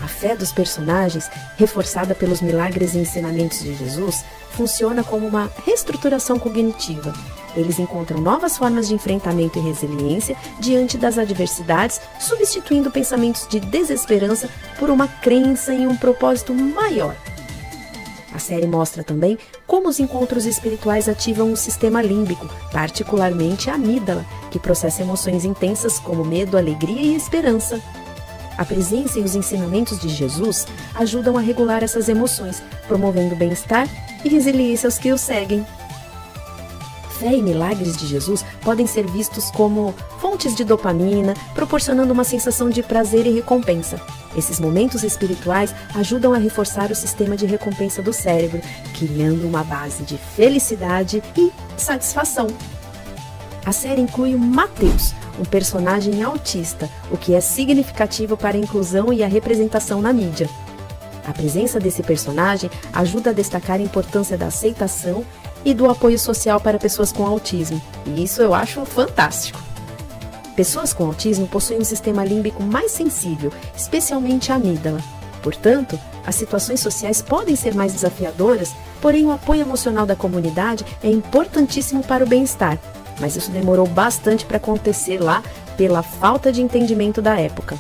Speaker 2: A fé dos personagens, reforçada pelos milagres e ensinamentos de Jesus, funciona como uma reestruturação cognitiva. Eles encontram novas formas de enfrentamento e resiliência diante das adversidades, substituindo pensamentos de desesperança por uma crença em um propósito maior. A série mostra também como os encontros espirituais ativam o sistema límbico, particularmente a amígdala, que processa emoções intensas como medo, alegria e esperança. A presença e os ensinamentos de Jesus ajudam a regular essas emoções, promovendo bem-estar e resiliência aos que o seguem. Fé e milagres de Jesus podem ser vistos como fontes de dopamina, proporcionando uma sensação de prazer e recompensa. Esses momentos espirituais ajudam a reforçar o sistema de recompensa do cérebro, criando uma base de felicidade e satisfação. A série inclui o Mateus, um personagem autista, o que é significativo para a inclusão e a representação na mídia.
Speaker 5: A presença desse personagem ajuda a destacar a importância da aceitação e do apoio social para pessoas com autismo. E isso eu acho fantástico. Pessoas com autismo possuem um sistema límbico mais sensível, especialmente a amígdala. Portanto, as situações sociais podem ser mais desafiadoras, porém o apoio emocional da comunidade é importantíssimo para o bem-estar. Mas isso demorou bastante para acontecer lá pela falta de entendimento da época.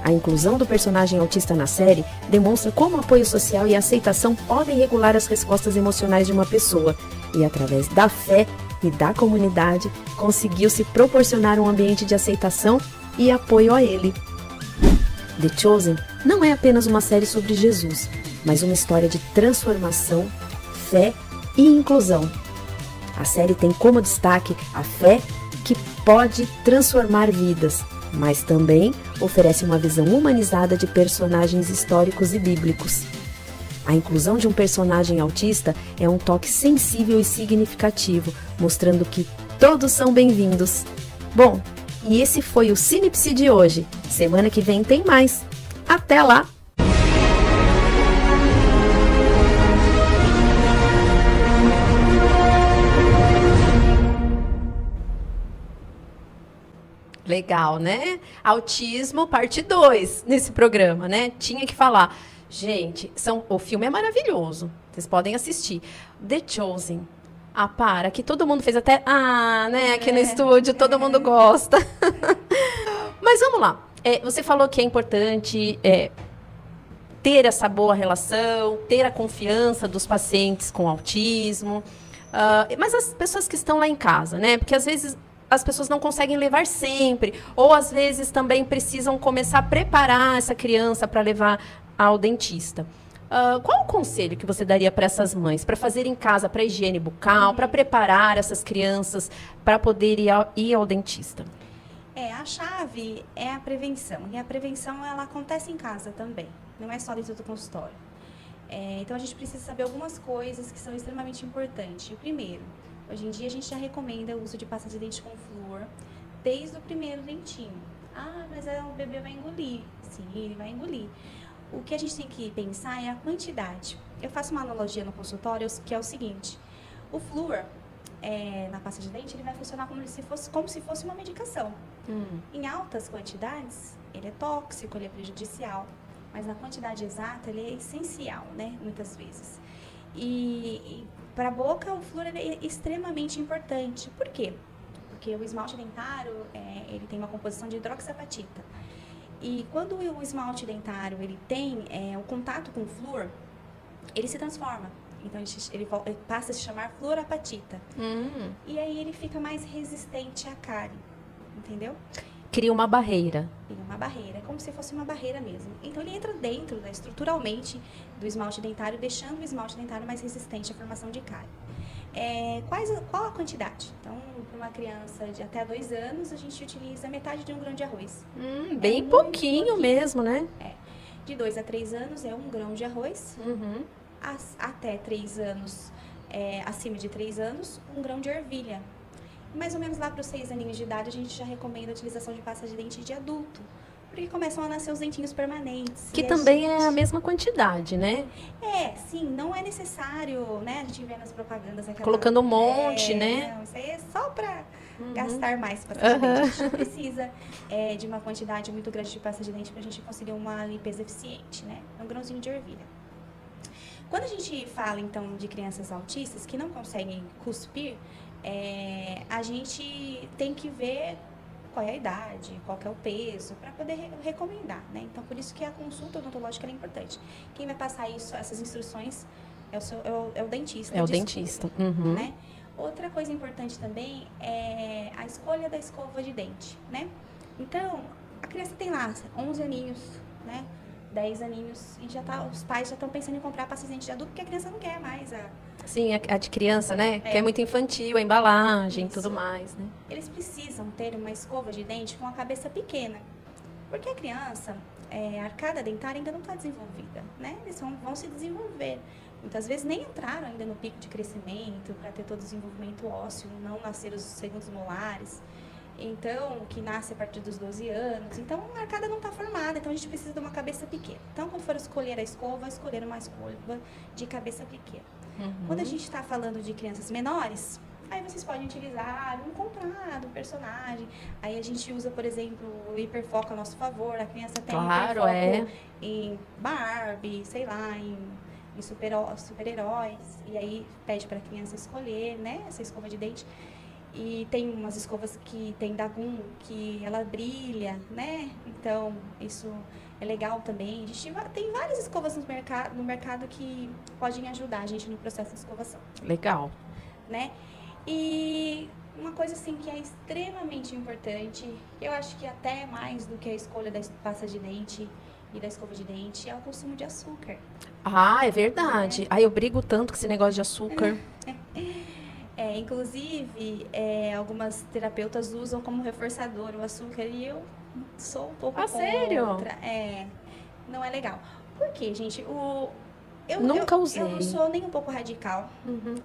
Speaker 5: A inclusão do personagem autista na série demonstra como o apoio social e a aceitação podem regular as respostas emocionais de uma pessoa, e através da fé e da comunidade, conseguiu-se proporcionar um ambiente de aceitação e apoio a ele. The Chosen não é apenas uma série sobre Jesus, mas uma história de transformação, fé e inclusão. A série tem como destaque a fé que pode transformar vidas, mas também oferece uma visão humanizada de personagens históricos e bíblicos. A inclusão de um personagem autista é um toque sensível e significativo, mostrando que todos são bem-vindos. Bom, e esse foi o Sinipse de hoje. Semana que vem tem mais. Até lá!
Speaker 2: Legal, né? Autismo, parte 2 nesse programa, né? Tinha que falar. Gente, o filme é maravilhoso. Vocês podem assistir. The Chosen. Ah, para, que todo mundo fez até... Ah, né? Aqui no estúdio, todo mundo gosta. Mas vamos lá. Você falou que é importante ter essa boa relação, ter a confiança dos pacientes com autismo. Mas as pessoas que estão lá em casa, né? Porque às vezes as pessoas não conseguem levar sempre. Ou às vezes também precisam começar a preparar essa criança para levar ao dentista. Qual o conselho que você daria para essas mães? Para fazer em casa, para higiene bucal, para preparar essas crianças para poder ir ao dentista?
Speaker 3: A chave é a prevenção. E a prevenção, ela acontece em casa também. Não é só dentro do consultório. Então, a gente precisa saber algumas coisas que são extremamente importantes. O primeiro, hoje em dia, a gente já recomenda o uso de pasta de dente com flúor desde o primeiro dentinho. Ah, mas o bebê vai engolir. Sim, ele vai engolir. O que a gente tem que pensar é a quantidade. Eu faço uma analogia no consultório, que é o seguinte. O flúor, na pasta de dente, ele vai funcionar como se fosse uma medicação. Em altas quantidades, ele é tóxico, ele é prejudicial. Mas na quantidade exata, ele é essencial, né? Muitas vezes. E para a boca, o flúor é extremamente importante. Por quê? Porque o esmalte dentário, ele tem uma composição de hidroxiapatita. E quando o esmalte dentário ele tem o contato com o flúor, ele se transforma. Então, ele passa a se chamar fluorapatita. E aí ele fica mais resistente à cárie, entendeu?
Speaker 2: Cria uma barreira.
Speaker 3: Cria uma barreira, é como se fosse uma barreira mesmo. Então, ele entra dentro, estruturalmente, do esmalte dentário, deixando o esmalte dentário mais resistente à formação de cárie. Qual a quantidade? Então, para uma criança de até 2 anos, a gente utiliza metade de 1 grão de arroz.
Speaker 2: Bem pouquinho mesmo, né?
Speaker 3: De 2 a 3 anos é 1 grão de arroz. Até 3 anos, acima de 3 anos, 1 grão de ervilha. Mais ou menos lá para os 6 aninhos de idade, a gente já recomenda a utilização de pasta de dente de adulto. Porque começam a nascer os dentinhos permanentes.
Speaker 2: Que também é a mesma quantidade, né?
Speaker 3: Sim, não é necessário, né? A gente vê nas propagandas
Speaker 2: colocando um monte, né?
Speaker 3: Não, isso aí é só para gastar mais pasta de dente. A gente não precisa de uma quantidade muito grande de pasta de dente para a gente conseguir uma limpeza eficiente, né? É um grãozinho de ervilha. Quando a gente fala, então, de crianças autistas que não conseguem cuspir, a gente tem que ver qual é a idade, qual que é o peso, para poder recomendar, né? Então, por isso que a consulta odontológica é importante. Quem vai passar essas instruções é o dentista.
Speaker 2: É o dentista.
Speaker 3: Né? Outra coisa importante também é a escolha da escova de dente, né? Então, a criança tem lá 11 aninhos, né? 10 aninhos, e os pais já estão pensando em comprar pasta de dente de adulto, porque a criança não quer mais
Speaker 2: Sim, a de criança, né? Que é muito infantil, a embalagem e tudo mais, né?
Speaker 3: Eles precisam ter uma escova de dente com a cabeça pequena. Porque a criança, a arcada dentária ainda não está desenvolvida, né? Eles vão se desenvolver. Muitas vezes nem entraram ainda no pico de crescimento para ter todo o desenvolvimento ósseo, não nascer os segundos molares. Então, que nasce a partir dos 12 anos. Então, a arcada não está formada, então a gente precisa de uma cabeça pequena. Então, quando for escolher a escova, escolher uma escova de cabeça pequena. Quando a gente está falando de crianças menores, aí vocês podem utilizar um comprado, um personagem. Aí a gente usa, por exemplo, o hiperfoco a nosso favor. A criança tem hiperfoco em Barbie, sei lá, em super-heróis. E aí pede para a criança escolher, né, essa escova de dente. E tem umas escovas que tem Dagum, que ela brilha, né? Então, isso é legal também. Tem várias escovas no mercado que podem ajudar a gente no processo de escovação.
Speaker 2: Legal.
Speaker 3: Né? E uma coisa assim que é extremamente importante, eu acho que até mais do que a escolha da pasta de dente e da escova de dente, é o consumo de açúcar.
Speaker 2: Ah, é verdade. Aí eu brigo tanto com esse negócio de açúcar.
Speaker 3: Inclusive, algumas terapeutas usam como reforçador o açúcar e eu sou um pouco contra.
Speaker 2: Sério?
Speaker 3: Não é legal. Por quê, gente? Eu
Speaker 2: usei.
Speaker 3: Eu não sou nem um pouco radical,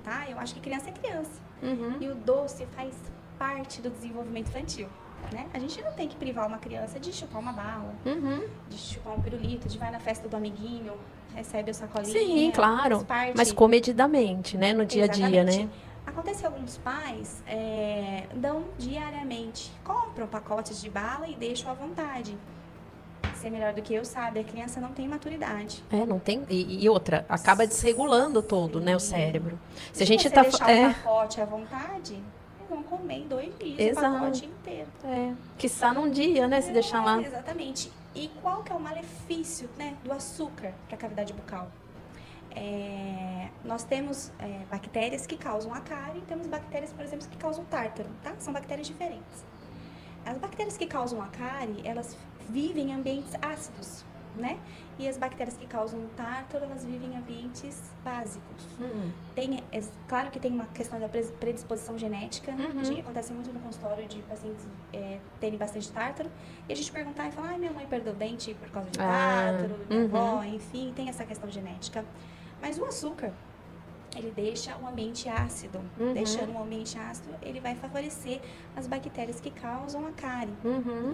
Speaker 3: tá? Eu acho que criança é criança. E o doce faz parte do desenvolvimento infantil, né? A gente não tem que privar uma criança de chupar uma bala, de chupar um pirulito, de vai na festa do amiguinho, recebe a sacolinha.
Speaker 2: Sim, claro. Mas comedidamente, né? No dia a dia, né?
Speaker 3: Acontece que alguns pais dão diariamente, compram pacotes de bala e deixam à vontade. Ser melhor do que eu, sabe? A criança não tem maturidade.
Speaker 2: Não tem. E outra, acaba desregulando todo, né, o cérebro.
Speaker 3: Se a gente deixar o pacote à vontade, eles vão comer em 2 dias o pacote inteiro.
Speaker 2: Quiçá num dia, né, se deixar lá.
Speaker 3: Exatamente. E qual que é o malefício, né, do açúcar para a cavidade bucal? Nós temos bactérias que causam a cárie e temos bactérias, por exemplo, que causam tártaro, tá? São bactérias diferentes. As bactérias que causam a cárie, elas vivem em ambientes ácidos, né? E as bactérias que causam o tártaro, elas vivem em ambientes básicos. Claro que tem uma questão da predisposição genética, que acontece muito no consultório de pacientes terem bastante tártaro, e a gente perguntar e falar, minha mãe perdeu o dente por causa de tártaro, minha avó, enfim, tem essa questão genética. Mas o açúcar, ele deixa o ambiente ácido. Deixando o ambiente ácido, ele vai favorecer as bactérias que causam a cárie.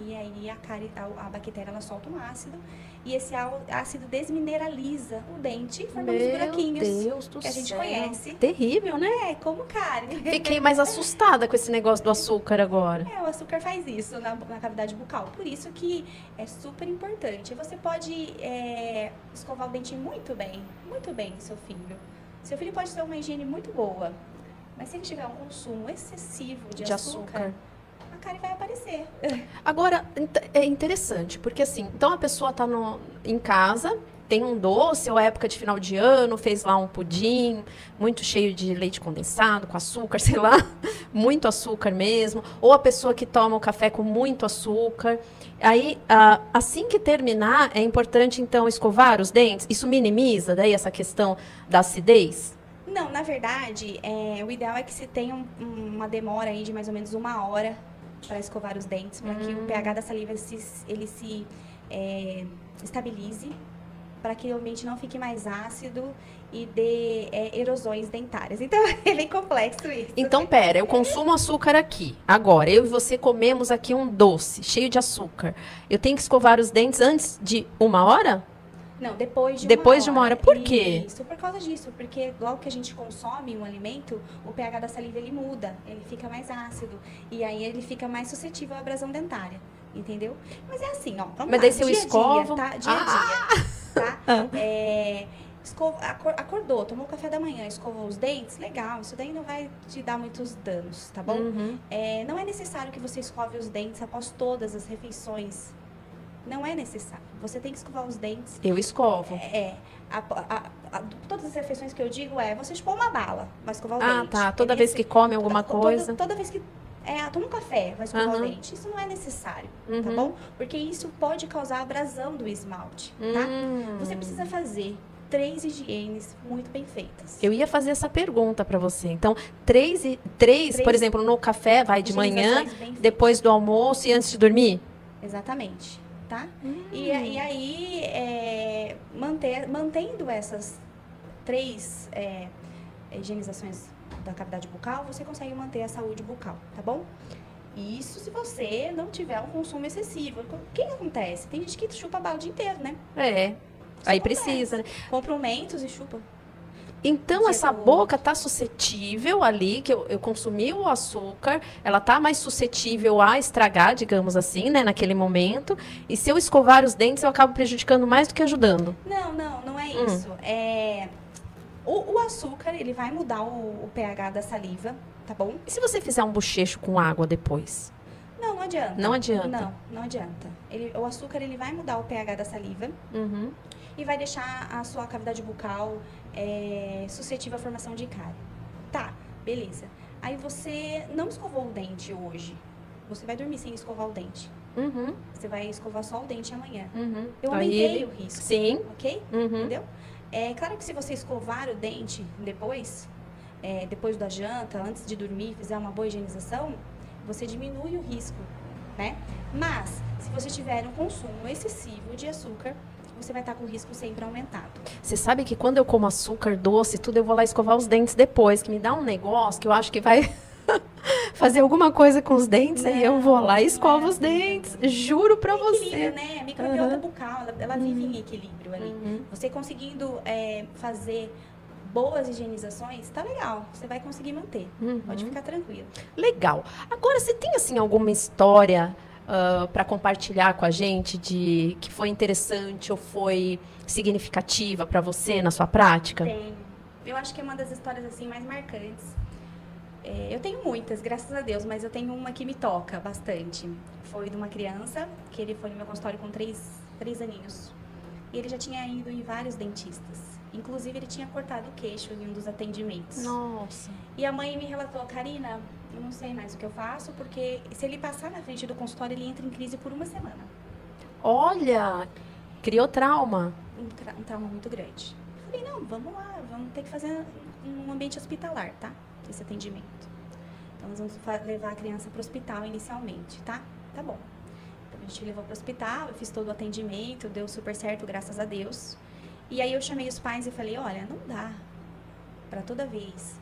Speaker 3: E aí a bactéria, ela solta um ácido. E esse ácido desmineraliza o dente, formando os buraquinhos que a gente conhece.
Speaker 2: Terrível, né?
Speaker 3: Como cárie.
Speaker 2: Fiquei mais assustada com esse negócio do açúcar agora.
Speaker 3: O açúcar faz isso na cavidade bucal. Por isso que é super importante. Você pode escovar o dente muito bem, seu filho. Seu filho pode ter uma higiene muito boa, mas se ele tiver um consumo excessivo de açúcar, a cárie vai aparecer.
Speaker 2: Agora, é interessante, porque assim, então a pessoa está em casa, tem um doce, ou época de final de ano, fez lá um pudim, muito cheio de leite condensado, com açúcar, sei lá, muito açúcar mesmo, ou a pessoa que toma o café com muito açúcar. Aí, assim que terminar, é importante, então, escovar os dentes? Isso minimiza, daí, essa questão da acidez?
Speaker 3: Não, na verdade, o ideal é que se tenha uma demora aí de mais ou menos 1 hora para escovar os dentes, para que o pH da saliva ele se estabilize, para que o ambiente não fique mais ácido e dê erosões dentárias. Então, é bem complexo isso.
Speaker 2: Então, pera, eu consumo açúcar aqui. Agora, eu e você comemos aqui um doce cheio de açúcar. Eu tenho que escovar os dentes antes de 1 hora?
Speaker 3: Não, depois de 1 hora.
Speaker 2: Depois de 1 hora. Por quê?
Speaker 3: Isso, por causa disso. Porque logo que a gente consome um alimento, o pH da saliva, ele muda. Ele fica mais ácido. E aí, ele fica mais suscetível à abrasão dentária. Entendeu? Mas é assim, ó.
Speaker 2: Mas daí se eu escovo...
Speaker 3: Dia a dia, tá? Acordou, tomou o café da manhã, escovou os dentes, legal, isso daí não vai te dar muitos danos, tá bom? Não é necessário que você escove os dentes após todas as refeições. Não é necessário. Você tem que escovar os dentes.
Speaker 2: Eu escovo.
Speaker 3: Todas as refeições que eu digo você chupou uma bala, vai escovar o dente.
Speaker 2: Tá. Toda vez que come alguma coisa.
Speaker 3: Toda vez que toma um café, vai escovar o dente. Isso não é necessário, tá bom? Porque isso pode causar abrasão do esmalte, tá? Você precisa fazer 3 higienes muito bem feitas.
Speaker 2: Eu ia fazer essa pergunta para você. Então, 3, por exemplo, no café, vai de manhã, depois do almoço e antes de dormir?
Speaker 3: Exatamente, tá? E aí, mantendo essas 3 higienizações da cavidade bucal, você consegue manter a saúde bucal, tá bom? Isso se você não tiver um consumo excessivo. O que acontece? Tem gente que chupa bala o dia inteiro, né?
Speaker 2: É. Aí
Speaker 3: acontece.
Speaker 2: precisa, né?
Speaker 3: Compra um Mentos e chupa.
Speaker 2: Então, essa boca tá suscetível ali, que eu consumi o açúcar, ela tá mais suscetível a estragar, digamos assim, né, naquele momento. E se eu escovar os dentes, eu acabo prejudicando mais do que ajudando.
Speaker 3: Não é isso. O açúcar, ele vai mudar o pH da saliva, tá bom?
Speaker 2: E se você fizer um bochecho com água depois?
Speaker 3: Não adianta.
Speaker 2: Não adianta?
Speaker 3: Não adianta. O açúcar, ele vai mudar o pH da saliva
Speaker 2: Uhum.
Speaker 3: e vai deixar a sua cavidade bucal suscetível à formação de cárie. Tá, beleza. Aí você não escovou o dente hoje. Você vai dormir sem escovar o dente.
Speaker 2: Uhum.
Speaker 3: Você vai escovar só o dente amanhã.
Speaker 2: Uhum.
Speaker 3: Eu
Speaker 2: Aí
Speaker 3: aumentei o risco.
Speaker 2: Sim.
Speaker 3: Ok?
Speaker 2: Uhum.
Speaker 3: Entendeu? É claro que se você escovar o dente depois da janta, antes de dormir, fizer uma boa higienização, você diminui o risco, né? Mas, se você tiver um consumo excessivo de açúcar, você vai estar com o risco sempre aumentado.
Speaker 2: Você sabe que quando eu como açúcar doce e tudo, eu vou lá escovar os dentes depois, que me dá um negócio que eu acho que vai fazer alguma coisa com os dentes, aí eu vou lá e escovo os dentes. Juro pra você.
Speaker 3: Equilíbrio, né? A microbiota bucal, ela vive em equilíbrio ali. Você conseguindo fazer boas higienizações, tá legal. Você vai conseguir manter. Pode ficar tranquilo.
Speaker 2: Legal. Agora, você tem, assim, alguma história para compartilhar com a gente de que foi interessante ou foi significativa para você na sua prática?
Speaker 3: Tenho. Eu acho que é uma das histórias, assim, mais marcantes. Eu tenho muitas, graças a Deus, mas eu tenho uma que me toca bastante. Foi de uma criança, que ele foi no meu consultório com 3 aninhos. E ele já tinha ido em vários dentistas. Inclusive, ele tinha cortado o queixo em um dos atendimentos.
Speaker 2: Nossa.
Speaker 3: E a mãe me relatou, Karina, eu não sei mais o que eu faço, porque se ele passar na frente do consultório, ele entra em crise por uma semana.
Speaker 2: Olha, criou trauma.
Speaker 3: Um trauma muito grande. Eu falei, não, vamos lá, vamos ter que fazer um ambiente hospitalar, tá? Esse atendimento. Então, nós vamos levar a criança para o hospital inicialmente, tá? Tá bom. Então, a gente levou para o hospital, eu fiz todo o atendimento, deu super certo, graças a Deus. E aí eu chamei os pais e falei, olha, não dá para toda vez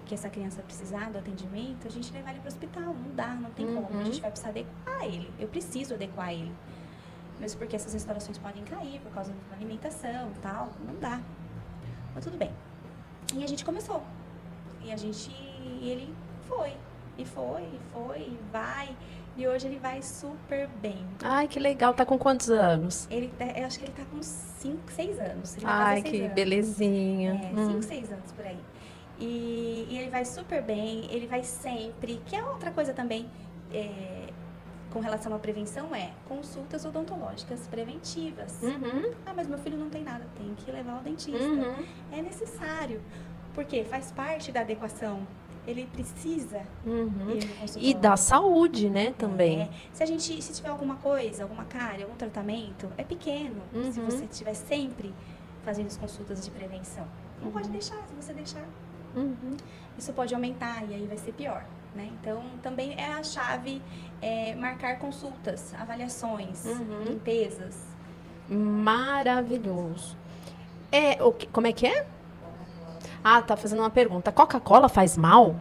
Speaker 3: que essa criança precisar do atendimento, a gente levar ele para o hospital. Não dá, não tem como. A gente vai precisar adequar ele. Eu preciso adequar ele. Mesmo porque essas restaurações podem cair por causa da alimentação e tal. Não dá. Mas tudo bem. E a gente começou. E ele foi. E vai. E hoje ele vai super bem.
Speaker 2: Ai, que legal. Tá com quantos anos?
Speaker 3: Eu acho que ele tá com 5, 6 anos. Ele
Speaker 2: Ai,
Speaker 3: vai fazer 6
Speaker 2: que
Speaker 3: anos.
Speaker 2: belezinha.
Speaker 3: 5, 6 anos por aí. E ele vai super bem, ele vai sempre. Que é outra coisa também com relação à prevenção consultas odontológicas preventivas. Ah, mas meu filho não tem nada, tem que levar ao dentista. É necessário, porque faz parte da adequação. Ele precisa ir no consultório.
Speaker 2: E da saúde, né, também.
Speaker 3: Se tiver alguma coisa, alguma cárie, algum tratamento, é pequeno. Se você estiver sempre fazendo as consultas de prevenção. Não pode deixar, se você deixar, isso pode aumentar e aí vai ser pior, né? Então, também é a chave marcar consultas, avaliações, limpezas.
Speaker 2: Maravilhoso. Como é que é? Ah, tá fazendo uma pergunta. Coca-Cola faz mal?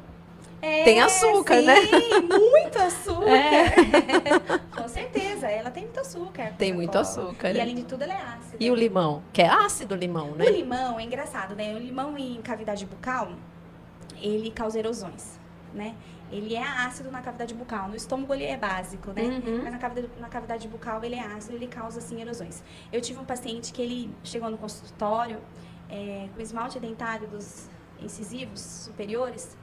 Speaker 2: Tem açúcar,
Speaker 3: sim,
Speaker 2: né?
Speaker 3: Muito açúcar. Com certeza, ela tem muito açúcar.
Speaker 2: Tem muito açúcar.
Speaker 3: E além de tudo, ela é ácida.
Speaker 2: E o limão? Que é ácido o limão, né?
Speaker 3: O limão é engraçado, né? O limão em cavidade bucal, ele causa erosões, né? Ele é ácido na cavidade bucal. No estômago ele é básico, né? Mas na cavidade bucal ele é ácido, ele causa, assim, erosões. Eu tive um paciente que ele chegou no consultório com esmalte dentário dos incisivos superiores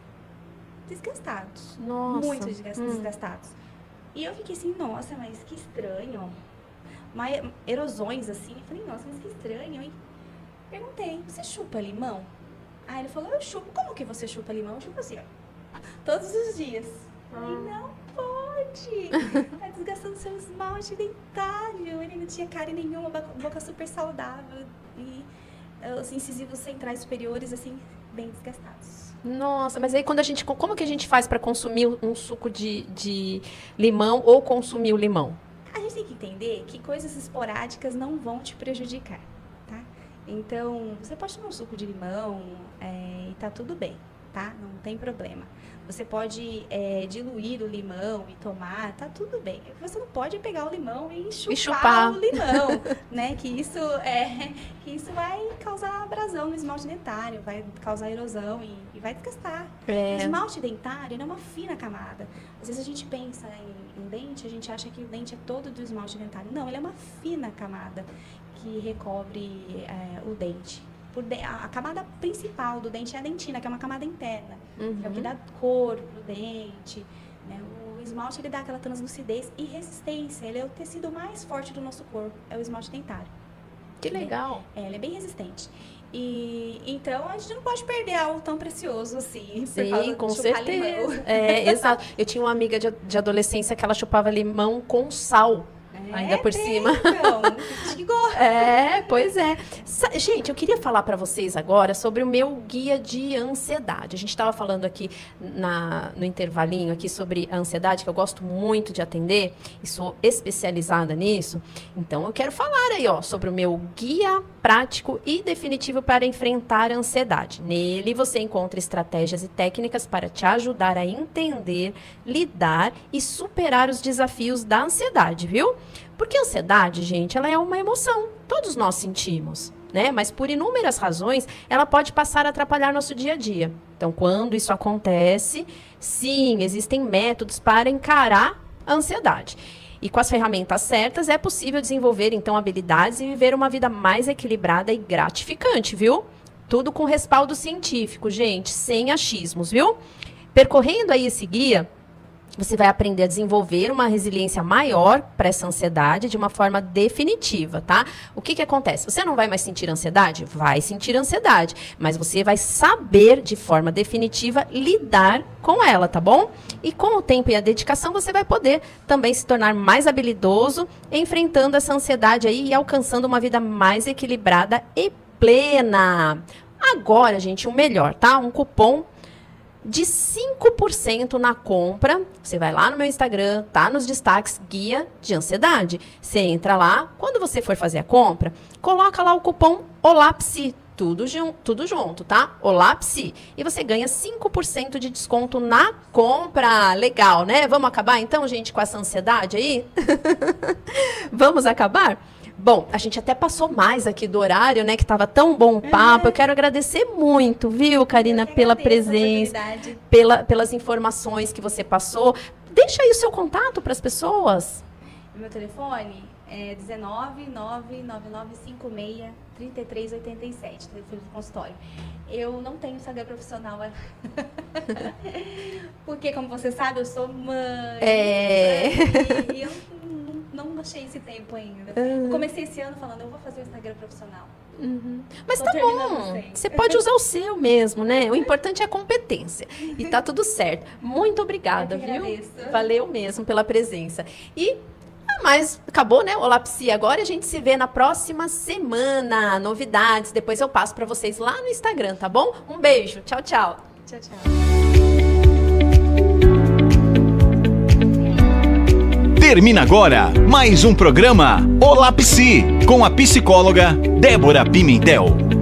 Speaker 3: desgastados.
Speaker 2: Nossa.
Speaker 3: Muito desgastados. E eu fiquei assim, nossa, mas que estranho. Erosões assim. Eu falei, nossa, mas que estranho, hein? Perguntei, você chupa limão? Aí ele falou, eu chupo. Como que você chupa limão? Eu chupo assim, ó. Todos os dias. Eu falei, não pode. Tá desgastando seu esmalte dentário. Ele não tinha cárie nenhuma, boca super saudável. E os incisivos centrais superiores, assim, bem desgastados.
Speaker 2: Nossa, mas aí como que a gente faz para consumir um suco de limão ou consumir o limão?
Speaker 3: A gente tem que entender que coisas esporádicas não vão te prejudicar, tá? Então, você pode tomar um suco de limão e tá tudo bem, tá? Não tem problema. Você pode diluir o limão e tomar, tá tudo bem. Você não pode pegar o limão e chupar o limão, né? Que isso vai causar abrasão no esmalte dentário, vai causar erosão e vai desgastar. O esmalte dentário ele é uma fina camada. Às vezes a gente pensa em dente, a gente acha que o dente é todo do esmalte dentário. Não, ele é uma fina camada que recobre o dente. A camada principal do dente é a dentina, que é uma camada interna, que é o que dá cor pro dente, né? O esmalte, ele dá aquela translucidez e resistência, ele é o tecido mais forte do nosso corpo, é o esmalte dentário.
Speaker 2: Que legal!
Speaker 3: Ele é bem resistente. E então a gente não pode perder algo tão precioso assim.
Speaker 2: Sim, com certeza. Exato. Eu tinha uma amiga de adolescência que ela chupava limão com sal. Ainda por cima.
Speaker 3: Então,
Speaker 2: pois é. Gente, eu queria falar para vocês agora sobre o meu guia de ansiedade. A gente estava falando aqui no intervalinho aqui sobre a ansiedade, que eu gosto muito de atender e sou especializada nisso. Então, eu quero falar aí, sobre o meu guia prático e definitivo para enfrentar a ansiedade. Nele, você encontra estratégias e técnicas para te ajudar a entender, lidar e superar os desafios da ansiedade, viu? Porque a ansiedade, gente, ela é uma emoção. Todos nós sentimos, né? Mas por inúmeras razões, ela pode passar a atrapalhar nosso dia a dia. Então, quando isso acontece, sim, existem métodos para encarar a ansiedade. E com as ferramentas certas, é possível desenvolver, então, habilidades e viver uma vida mais equilibrada e gratificante, viu? Tudo com respaldo científico, gente, sem achismos, viu? Percorrendo aí esse guia, você vai aprender a desenvolver uma resiliência maior para essa ansiedade de uma forma definitiva, tá? O que acontece? Você não vai mais sentir ansiedade? Vai sentir ansiedade, mas você vai saber de forma definitiva lidar com ela, tá bom? E com o tempo e a dedicação, você vai poder também se tornar mais habilidoso enfrentando essa ansiedade aí e alcançando uma vida mais equilibrada e plena. Agora, gente, o melhor, tá? Um cupom de 5% na compra. Você vai lá no meu Instagram, tá nos destaques, guia de ansiedade. Você entra lá, quando você for fazer a compra, coloca lá o cupom OLAPSI, tudo junto, tá? OLAPSI. E você ganha 5% de desconto na compra. Legal, né? Vamos acabar então, gente, com essa ansiedade aí? Vamos acabar? Bom, a gente até passou mais aqui do horário, né? Que estava tão bom o papo. Eu quero agradecer muito, viu, Karina, pela presença, pelas informações que você passou. Deixa aí o seu contato para as pessoas.
Speaker 3: Meu telefone é 19999563387, telefone do consultório. Eu não tenho Instagram profissional, porque, como você sabe, eu sou mãe. E eu não achei esse tempo ainda. Comecei esse ano falando, eu vou fazer o Instagram profissional.
Speaker 2: Mas tá bom, você pode usar o seu mesmo, né? O importante é a competência. E tá tudo certo. Muito obrigada, viu? Valeu mesmo pela presença. Mas acabou, né? OLAPSI agora, a gente se vê na próxima semana. Novidades, depois eu passo pra vocês lá no Instagram, tá bom? Um beijo, tchau, tchau.
Speaker 3: Tchau, tchau.
Speaker 1: Termina agora mais um programa OLAPSI, com a psicóloga Débora Pimentel.